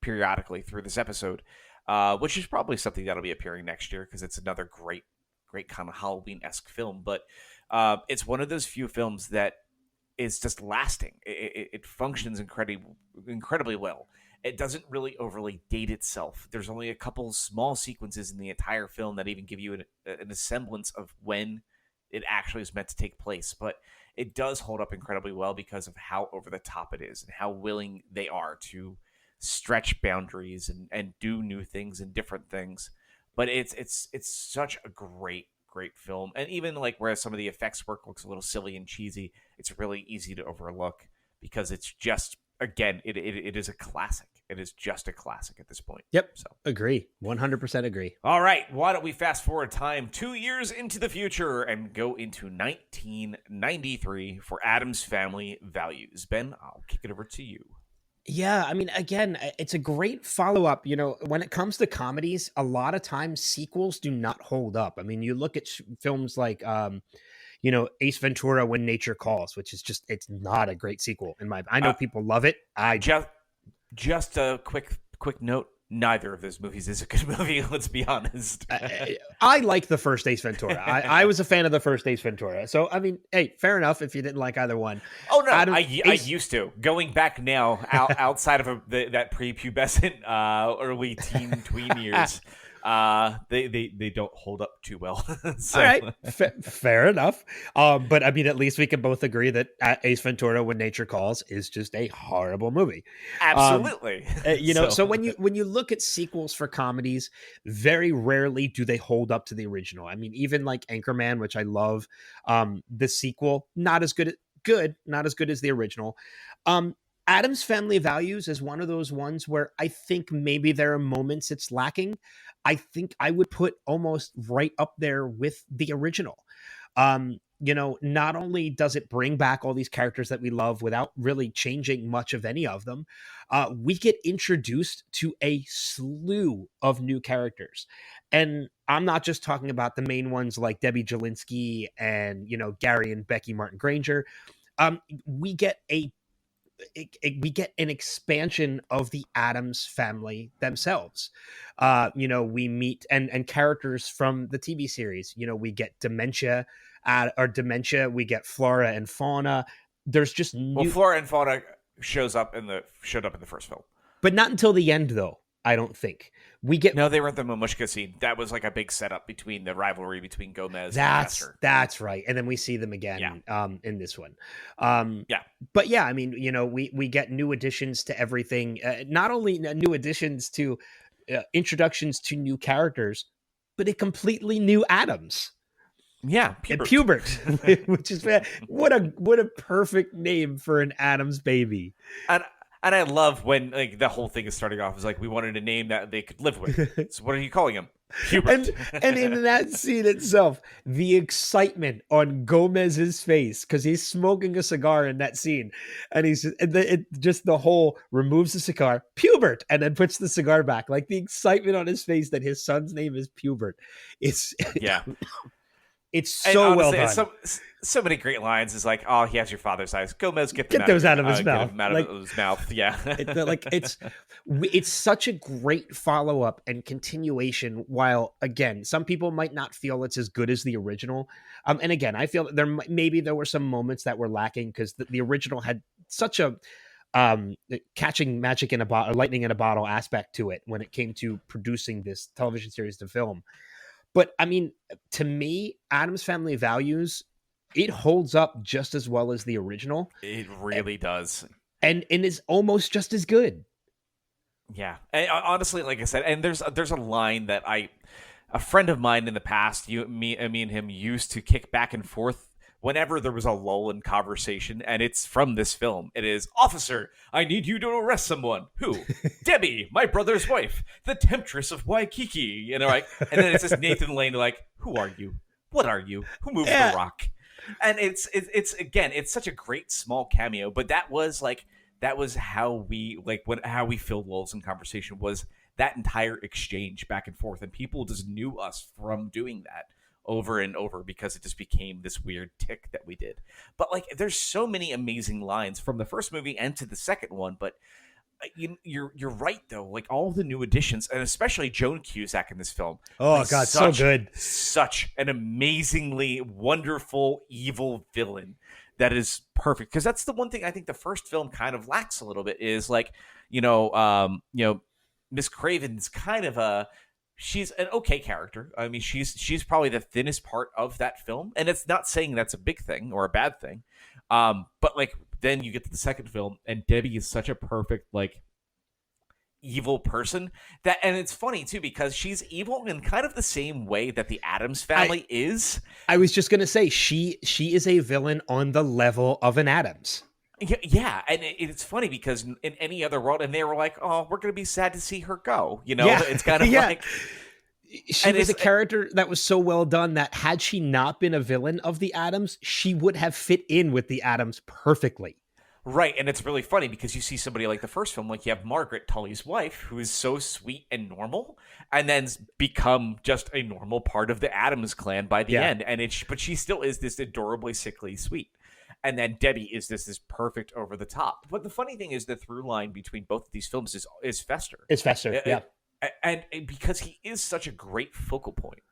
periodically through this episode, which is probably something that'll be appearing next year because it's another great kind of Halloween-esque film. But it's one of those few films that is just lasting. It functions incredibly well. It doesn't really overly date itself. There's only a couple small sequences in the entire film that even give you a semblance of when it actually is meant to take place. But it does hold up incredibly well because of how over the top it is and how willing they are to stretch boundaries and do new things and different things. But it's such a great film. And even like where some of the effects work looks a little silly and cheesy, it's really easy to overlook because it's just, again, it is a classic. It is just a classic at this point. Yep. So Agree. 100% agree. All right. Why don't we fast forward time 2 years into the future and go into 1993 for Addams Family Values? Ben, I'll kick it over to you. Yeah, I mean, again, it's a great follow-up. When it comes to comedies, a lot of times sequels do not hold up. I mean, you look at films like, Ace Ventura: When Nature Calls, which is just, it's not a great sequel in my. I know people love it. Just a quick note. Neither of those movies is a good movie. Let's be honest. I like the first Ace Ventura. I was a fan of the first Ace Ventura. So, I mean, hey, fair enough if you didn't like either one. Oh, no, I used to. Going back now, outside of that prepubescent early tween years, they don't hold up too well. So. All right, fair enough. But I mean, at least we can both agree that Ace Ventura: When Nature Calls is just a horrible movie. Absolutely. So when you look at sequels for comedies, very rarely do they hold up to the original. I mean, even like Anchorman, which I love, the sequel not as good, not as good as the original. Addams Family Values is one of those ones where I think maybe there are moments it's lacking. I think I would put almost right up there with the original. Not only does it bring back all these characters that we love without really changing much of any of them, we get introduced to a slew of new characters. And I'm not just talking about the main ones like Debbie Jelinski and, Gary and Becky Martin Granger. We get an expansion of the Addams family themselves. We meet and characters from the TV series. We get Dementia, we get Flora and Fauna. There's just Flora and Fauna showed up in the first film, but not until the end, though. I don't think we get. No, they were at the Mamushka scene. That was like a big setup between the rivalry between Gomez and Chester. That's right. And then we see them again in this one. Yeah. But yeah, I mean, we get new additions to everything. Not only new additions to introductions to new characters, but a completely new Addams. Yeah, Pubert, which is what a perfect name for an Addams baby. And I love when like the whole thing is starting off as like we wanted a name that they could live with. So what are you calling him? Hubert. And in that scene itself, the excitement on Gomez's face because he's smoking a cigar in that scene, and the whole removes the cigar, Pubert, and then puts the cigar back. Like the excitement on his face that his son's name is Pubert. It's It's so honestly, well done. So many great lines. Is like, oh, he has your father's eyes. Gomez, get those out of his mouth. Get them out of his mouth. Yeah. It's such a great follow up and continuation. While again, some people might not feel it's as good as the original. And again, I feel that there were some moments that were lacking because the original had such a catching magic in a bottle, lightning in a bottle aspect to it when it came to producing this television series to film. But I mean, to me, Addams Family Values, it holds up just as well as the original. It really does. And is almost just as good. Yeah, and honestly, like I said, and there's a line that a friend of mine in the past, me and him used to kick back and forth whenever there was a lull in conversation, and it's from this film. It is, "Officer, I need you to arrest someone." "Who?" "Debbie, my brother's wife, the temptress of Waikiki." You know, like, and then it's this Nathan Lane, like, "Who are you? What are you? Who moved Yeah. the rock?" And it's again, it's such a great small cameo, but that was how we how we filled lulls in conversation, was that entire exchange back and forth, and people just knew us from doing that over and over because it just became this weird tick that we did. But like, there's so many amazing lines from the first movie and to the second one. But you're right though, like all the new additions, and especially Joan Cusack in this film. Oh plays God, so good. Such an amazingly wonderful evil villain that is perfect, because that's the one thing I think the first film kind of lacks a little bit, is like, Miss Craven's kind of she's an okay character. I mean, she's probably the thinnest part of that film, and it's not saying that's a big thing or a bad thing. But like, then you get to the second film, and Debbie is such a perfect, like, evil person, that, and it's funny too because she's evil in kind of the same way that the Addams family is. I was just gonna say she is a villain on the level of an Addams. Yeah, and it's funny because in any other world, and they were like, "Oh, we're gonna be sad to see her go." Yeah. It's kind of Yeah. like, She and was a it's- character that was so well done that had she not been a villain of the Addams, she would have fit in with the Addams perfectly. right, and it's really funny because you see somebody like the first film, like you have Margaret, Tully's wife, who is so sweet and normal, and then become just a normal part of the Addams clan by the Yeah. end, but she still is this adorably sickly sweet. And then Debbie is this perfect over the top. But the funny thing is, the through line between both of these films is Fester. It's Fester, yeah. And because he is such a great focal point,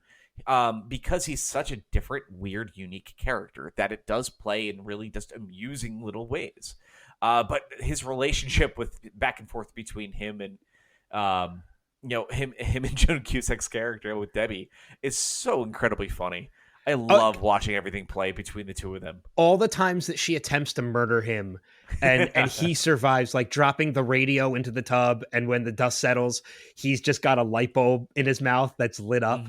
because he's such a different, weird, unique character, that it does play in really just amusing little ways. But his relationship with back and forth between him and him and Joan Cusack's character with Debbie is so incredibly funny. I love watching everything play between the two of them. All the times that she attempts to murder him and he survives, like dropping the radio into the tub, and when the dust settles, he's just got a light bulb in his mouth that's lit up.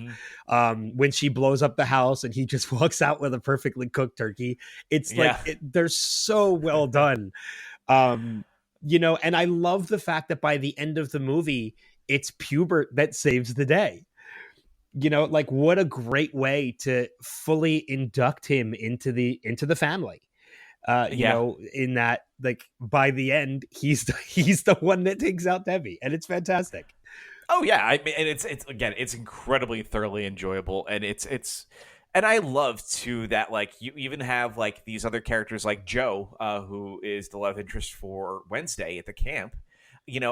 When she blows up the house and he just walks out with a perfectly cooked turkey, it's like they're so well done. And I love the fact that by the end of the movie, it's Pubert that saves the day. Like, what a great way to fully induct him into the family. In that, like, by the end, he's the one that takes out Debbie, and it's fantastic. Oh yeah, I mean, and it's again, it's incredibly thoroughly enjoyable, and and I love too that, like, you even have like these other characters like Joe, who is the love interest for Wednesday at the camp.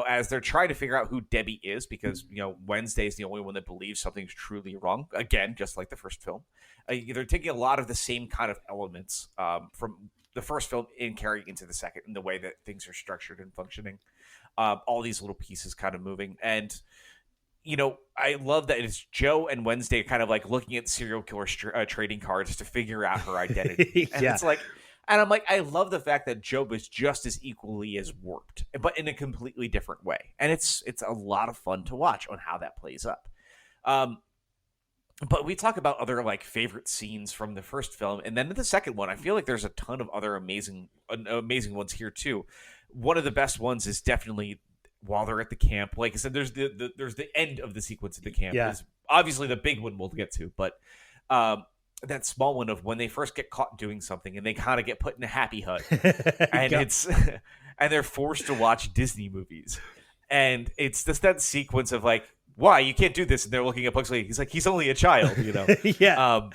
As they're trying to figure out who Debbie is, because, Wednesday is the only one that believes something's truly wrong. Again, just like the first film. They're taking a lot of the same kind of elements from the first film and carrying into the second, in the way that things are structured and functioning. All these little pieces kind of moving. And, I love that it's Joe and Wednesday kind of like looking at serial killer trading cards to figure out her identity. And it's like... And I'm like, I love the fact that Job is just as equally as warped, but in a completely different way. And it's a lot of fun to watch on how that plays up. But we talk about other, like, favorite scenes from the first film, and then in the second one, I feel like there's a ton of other amazing ones here too. One of the best ones is definitely while they're at the camp. Like I said, there's the end of the sequence at the camp. Yeah. Is obviously the big one we'll get to, but that small one of when they first get caught doing something and they kind of get put in a happy hut, and and they're forced to watch Disney movies, and it's just that sequence of like, why you can't do this, and they're looking at Pugsley. He's like, he's only a child, Yeah.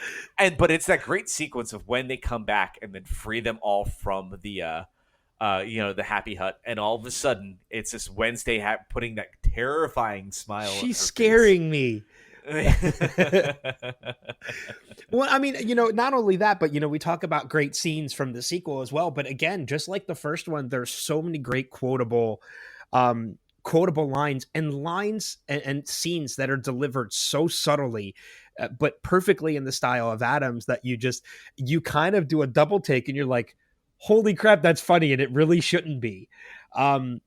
But it's that great sequence of when they come back and then free them all from the the happy hut, and all of a sudden it's this Wednesday putting that terrifying smile. She's scaring me. Well, I mean, not only that, but we talk about great scenes from the sequel as well. But again, just like the first one, there's so many great quotable lines and scenes that are delivered so subtly, but perfectly in the style of Addams, that you kind of do a double take and you're like, holy crap, that's funny, and it really shouldn't be. When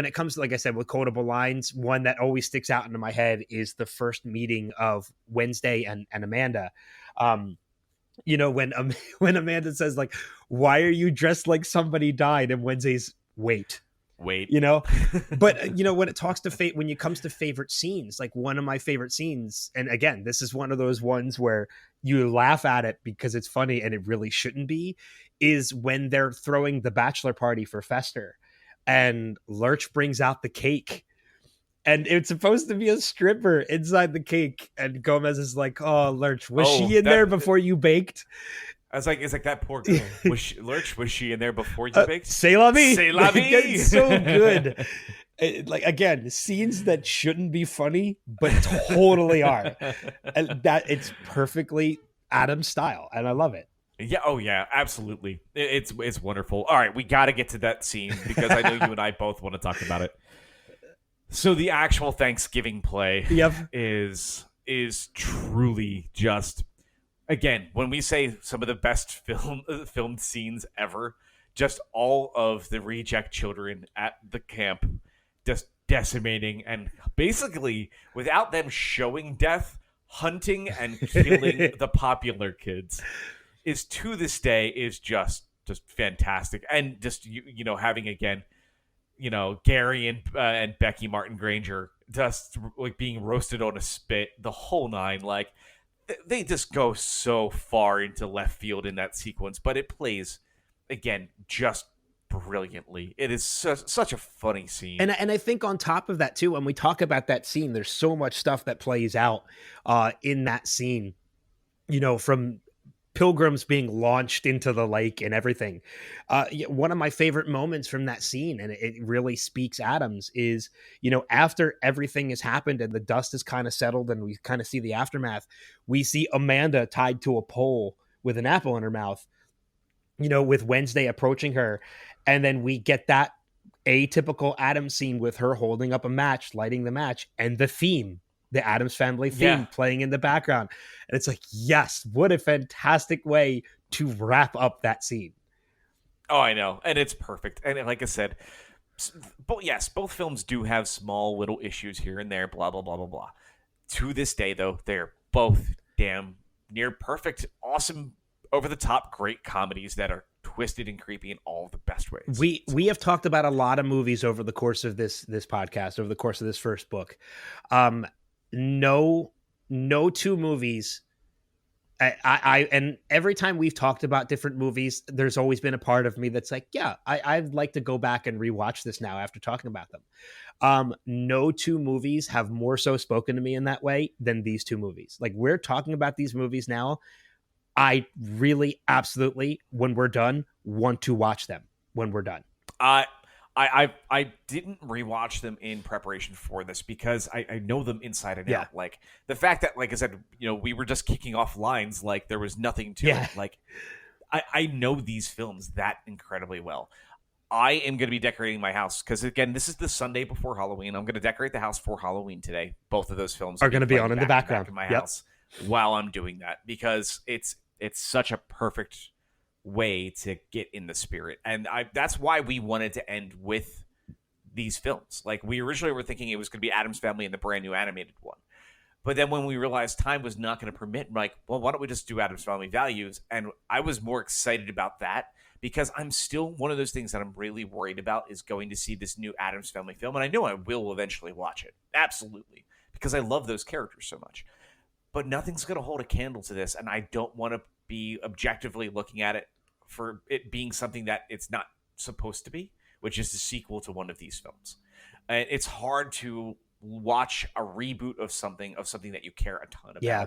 it comes to, like I said, with quotable lines, one that always sticks out into my head is the first meeting of Wednesday and Amanda. When when Amanda says, like, "Why are you dressed like somebody died?" and Wednesday's, "Wait." Wait. But when it talks to when it comes to favorite scenes, like one of my favorite scenes, and again, this is one of those ones where you laugh at it because it's funny and it really shouldn't be, is when they're throwing the bachelor party for Fester and Lurch brings out the cake and it's supposed to be a stripper inside the cake, and Gomez is like, "Oh, Lurch, was she in there before you baked?" I was like, it's like that poor girl. Lurch, was she in there before you baked? C'est la vie. C'est la vie. It's so good. Like, again, scenes that shouldn't be funny, but totally are. And that it's perfectly Adam's style, and I love it. Yeah. Oh, yeah. Absolutely. It's wonderful. All right, we got to get to that scene because I know you and I both want to talk about it. So the actual Thanksgiving play is truly just. Again, when we say some of the best filmed scenes ever, just all of the reject children at the camp just decimating and basically, without them showing death, hunting and killing the popular kids is to this day is just fantastic. And just, having, again, Gary and Becky Martin Granger just like being roasted on a spit, the whole nine, like, they just go so far into left field in that sequence, but it plays, again, just brilliantly. It is such a funny scene. And I think on top of that, too, when we talk about that scene, there's so much stuff that plays out in that scene, from pilgrims being launched into the lake and everything. One of my favorite moments from that scene, and it really speaks Adams, is, after everything has happened and the dust is kind of settled and we kind of see the aftermath, we see Amanda tied to a pole with an apple in her mouth, with Wednesday approaching her. And then we get that atypical Adams scene with her holding up a match, lighting the match, and the theme, the Addams Family theme playing in the background. And it's like, yes, what a fantastic way to wrap up that scene. Oh, I know. And it's perfect. And like I said, both films do have small little issues here and there, blah, blah, blah, blah, blah. To this day, though, they're both damn near perfect, awesome, over-the-top, great comedies that are twisted and creepy in all the best ways. We have talked about a lot of movies over the course of this podcast, over the course of this first book. No two movies. I and every time we've talked about different movies, there's always been a part of me that's like, yeah, I'd like to go back and rewatch this now after talking about them. No two movies have more so spoken to me in that way than these two movies. Like, we're talking about these movies now. I really, absolutely, when we're done, want to watch them when we're done. I didn't rewatch them in preparation for this because I know them inside and out. Like, the fact that, like I said, we were just kicking off lines like there was nothing to it. Like, I know these films that incredibly well. I am going to be decorating my house because, again, this is the Sunday before Halloween. I'm going to decorate the house for Halloween today. Both of those films are going to be on in the background in my house while I'm doing that because it's such a perfect way to get in the spirit. And that's why we wanted to end with these films. Like, we originally were thinking it was going to be Addams Family and the brand new animated one. But then when we realized time was not going to permit, I'm like, well, why don't we just do Addams Family Values? And I was more excited about that because I'm still, one of those things that I'm really worried about is going to see this new Addams Family film. And I know I will eventually watch it. Absolutely. Because I love those characters so much. But nothing's going to hold a candle to this. And I don't want to be objectively looking at it for it being something that it's not supposed to be, which is the sequel to one of these films. And it's hard to watch a reboot of something that you care a ton about. Yeah.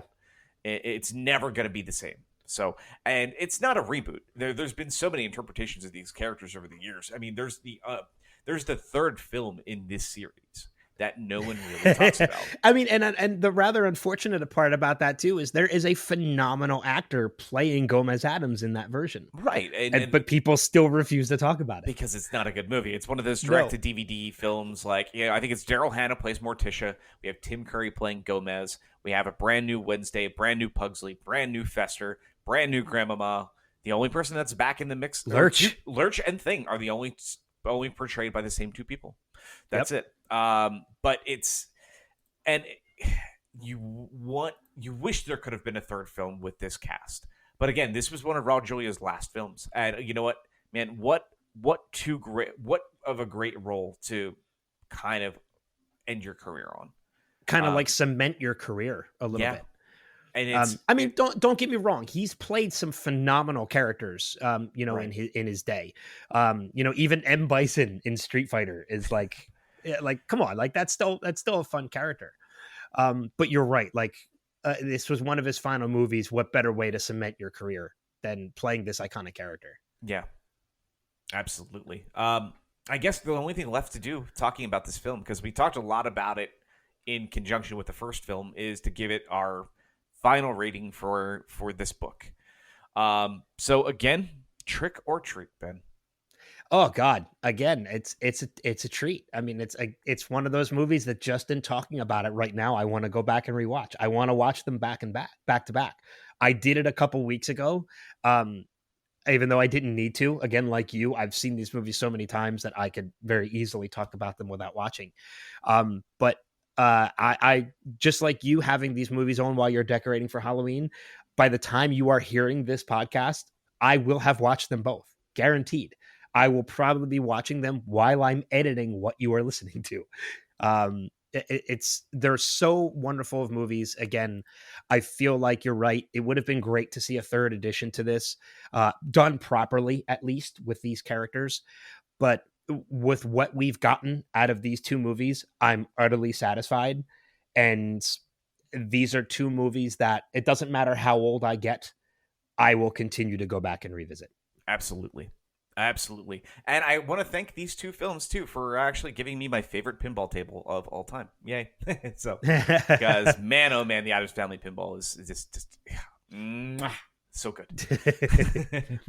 It's never going to be the same. So, and it's not a reboot. There's been so many interpretations of these characters over the years. I mean, there's the third film in this series that no one really talks about. I mean, and the rather unfortunate part about that too is there is a phenomenal actor playing Gomez Addams in that version, right? But people still refuse to talk about it because it's not a good movie. It's one of those direct-to-DVD films. Like, I think it's Daryl Hannah plays Morticia. We have Tim Curry playing Gomez. We have a brand new Wednesday, brand new Pugsley, brand new Fester, brand new Grandmama. The only person that's back in the mix, Lurch and Thing are the only only portrayed by the same two people. That's it. But you wish there could have been a third film with this cast. But again, this was one of Raul Julia's last films, and you know what, man, what of a great role to kind of end your career on, kind of like cement your career a little bit. And it's, I mean, don't get me wrong. He's played some phenomenal characters, you know, in his day. You know, even M. Bison in Street Fighter is like, come on, like that's still a fun character. But you're right. Like, this was one of his final movies. What better way to cement your career than playing this iconic character? Yeah, absolutely. I guess the only thing left to do talking about this film, because we talked a lot about it in conjunction with the first film, is to give it our final rating for this book. So again, trick or treat, Ben? Oh God! Again, it's a treat. I mean, it's one of those movies that just in talking about it right now, I want to go back and rewatch. I want to watch them back to back. I did it a couple weeks ago, even though I didn't need to. Again, like you, I've seen these movies so many times that I could very easily talk about them without watching. But I just like you having these movies on while you're decorating for Halloween. By the time you are hearing this podcast, I will have watched them both, guaranteed. I will probably be watching them while I'm editing what you are listening to. They're so wonderful of movies. Again, I feel like you're right. It would have been great to see a third edition to this, done properly, at least with these characters. But with what we've gotten out of these two movies, I'm utterly satisfied. And these are two movies that it doesn't matter how old I get, I will continue to go back and revisit. Absolutely. And I want to thank these two films too for actually giving me my favorite pinball table of all time. Yay. So, because man, oh man, the Addams Family pinball is just so good.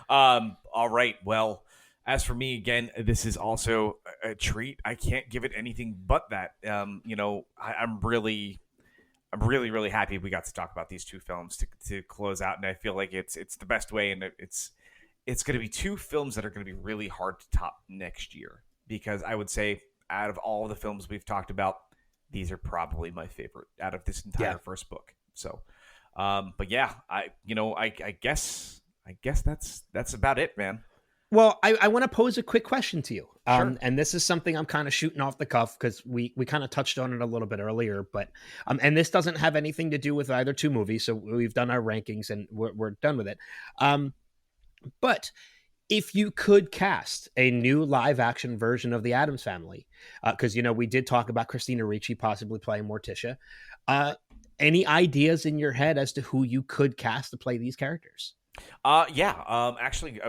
All right. Well, as for me, again, this is also a treat. I can't give it anything but that. You know, I'm really happy we got to talk about these two films to close out, and I feel like it's the best way, and it's going to be two films that are going to be really hard to top next year, because I would say out of all the films we've talked about, these are probably my favorite out of this entire first book. So, but yeah, I guess that's about it, man. Well, I want to pose a quick question to you. Sure. And this is something I'm kind of shooting off the cuff because we kind of touched on it a little bit earlier, but and this doesn't have anything to do with either two movies. So we've done our rankings and we're done with it. But if you could cast a new live action version of the Addams Family, because, you know, we did talk about Christina Ricci possibly playing Morticia. Any ideas in your head as to who you could cast to play these characters? Actually,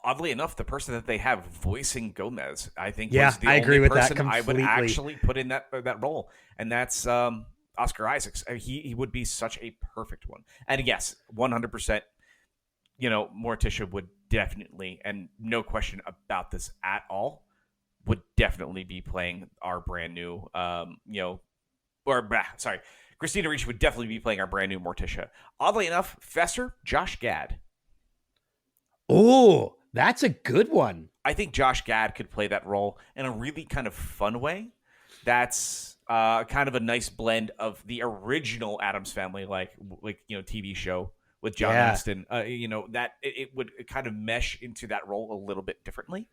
oddly enough, the person that they have voicing Gomez, I think, was the I agree only with that person I would completely. actually put in that role, and that's Oscar Isaacs. He would be such a perfect one. And yes, 100%. You know, Morticia would definitely, and no question about this at all, would definitely be playing our brand new, Christina Ricci would definitely be playing our brand new Morticia. Oddly enough, Fester, Josh Gad. Oh, that's a good one. I think Josh Gad could play that role in a really kind of fun way. That's kind of a nice blend of the original Addams Family, like TV show with John Astin. That it would kind of mesh into that role a little bit differently.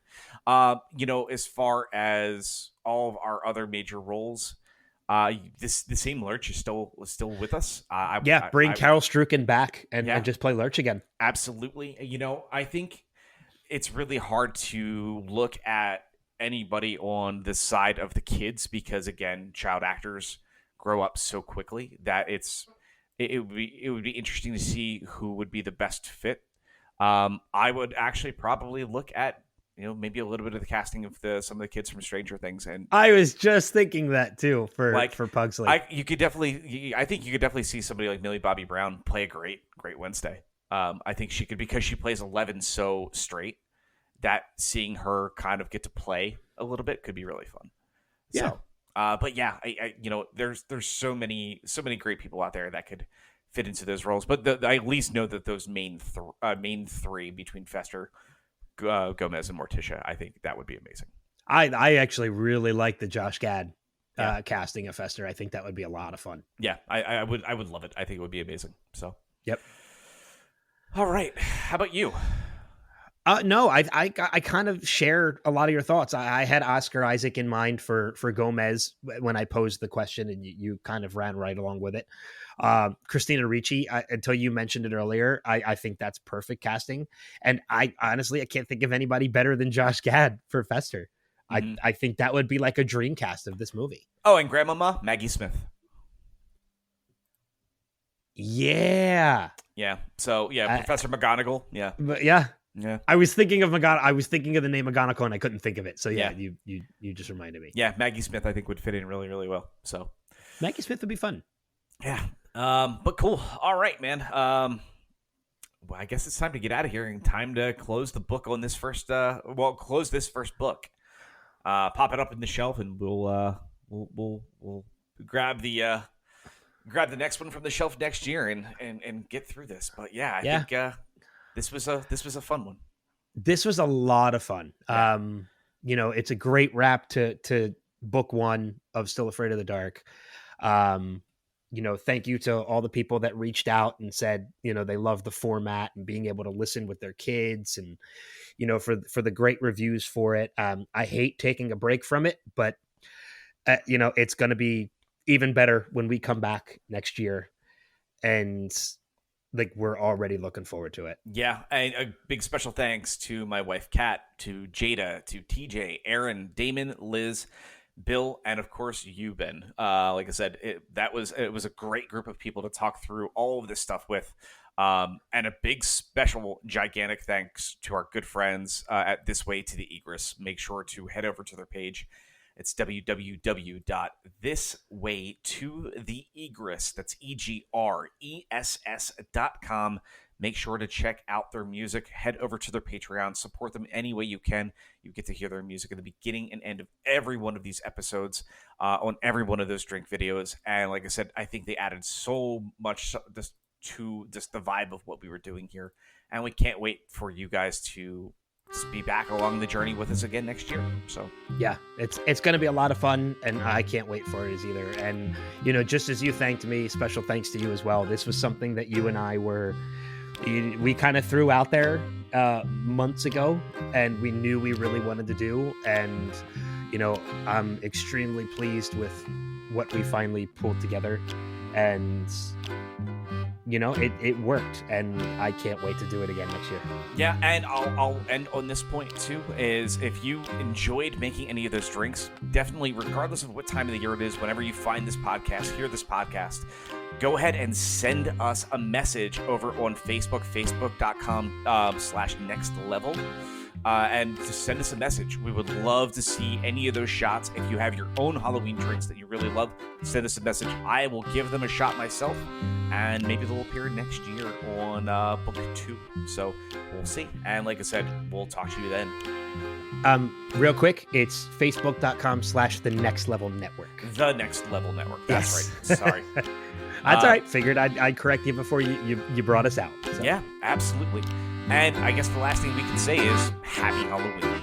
As far as all of our other major roles, the same Lurch is still with us. Bring Carol Strucken back and just play Lurch again. Absolutely. I think it's really hard to look at anybody on the side of the kids because, again, child actors grow up so quickly that it would be interesting to see who would be the best fit. I would actually probably look at maybe a little bit of the casting of some of the kids from Stranger Things, and I was just thinking that too for Pugsley. I think you could definitely see somebody like Millie Bobby Brown play a great Wednesday. I think she could, because she plays 11 so straight that seeing her kind of get to play a little bit could be really fun. Yeah. So, but yeah, there's so many great people out there that could fit into those roles. But I at least know that those main three between Fester, Gomez and Morticia. I think that would be amazing. I actually really like the Josh Gad casting of Fester. I think that would be a lot of fun. Yeah, I would love it. I think it would be amazing. So, yep. All right. How about you? No, I kind of share a lot of your thoughts. I had Oscar Isaac in mind for Gomez when I posed the question, and you kind of ran right along with it. Christina Ricci, until you mentioned it earlier, I think that's perfect casting. And I honestly can't think of anybody better than Josh Gad for Fester. Mm-hmm. I think that would be like a dream cast of this movie. Oh, and Grandmama Maggie Smith. Yeah. Yeah. So Professor McGonagall. Yeah. But yeah. I was thinking of McGonagall. I was thinking of the name McGonagall, and I couldn't think of it. So you just reminded me. Yeah, Maggie Smith I think would fit in really, really well. So Maggie Smith would be fun. Yeah. But cool. All right, man. Well, I guess it's time to get out of here and time to close the book on this first. Close this first book. Pop it up in the shelf, and we'll grab the next one from the shelf next year and get through this. But I think this was a fun one. This was a lot of fun. Yeah. It's a great wrap to book one of Still Afraid of the Dark. Thank you to all the people that reached out and said, they love the format and being able to listen with their kids, and, for the great reviews for it. I hate taking a break from it, but it's going to be even better when we come back next year, and we're already looking forward to it. Yeah. And a big special thanks to my wife, Kat, to Jada, to TJ, Aaron, Damon, Liz, Bill, and of course you, Ben. Like I said, it was a great group of people to talk through all of this stuff with. And a big special gigantic thanks to our good friends at This Way to the Egress. Make sure to head over to their page. It's www.thiswaytotheegress, that's EGRESS.com. Make sure to check out their music. Head over to their Patreon. Support them any way you can. You get to hear their music at the beginning and end of every one of these episodes, on every one of those drink videos. And like I said, I think they added so much to the vibe of what we were doing here. And we can't wait for you guys to be back along the journey with us again next year. So yeah, it's going to be a lot of fun, and I can't wait for it either. And just as you thanked me, special thanks to you as well. This was something that you and I we kind of threw out there months ago, and we knew we really wanted to do. And I'm extremely pleased with what we finally pulled together, and it worked, and I can't wait to do it again next year. Yeah, and I'll end on this point too, is if you enjoyed making any of those drinks, definitely, regardless of what time of the year it is, whenever you find this podcast, hear this podcast, go ahead and send us a message over on Facebook, facebook.com/nextlevel. And just send us a message. We would love to see any of those shots. If you have your own Halloween drinks that you really love, send us a message. I will give them a shot myself, and maybe they'll appear next year on book 2. So we'll see. And like I said, we'll talk to you then. Real quick, it's facebook.com/the Next Level Network. The Next Level Network. That's right. Sorry. That's all right. Figured I'd correct you before you brought us out. So. Yeah, absolutely. And I guess the last thing we can say is Happy Halloween.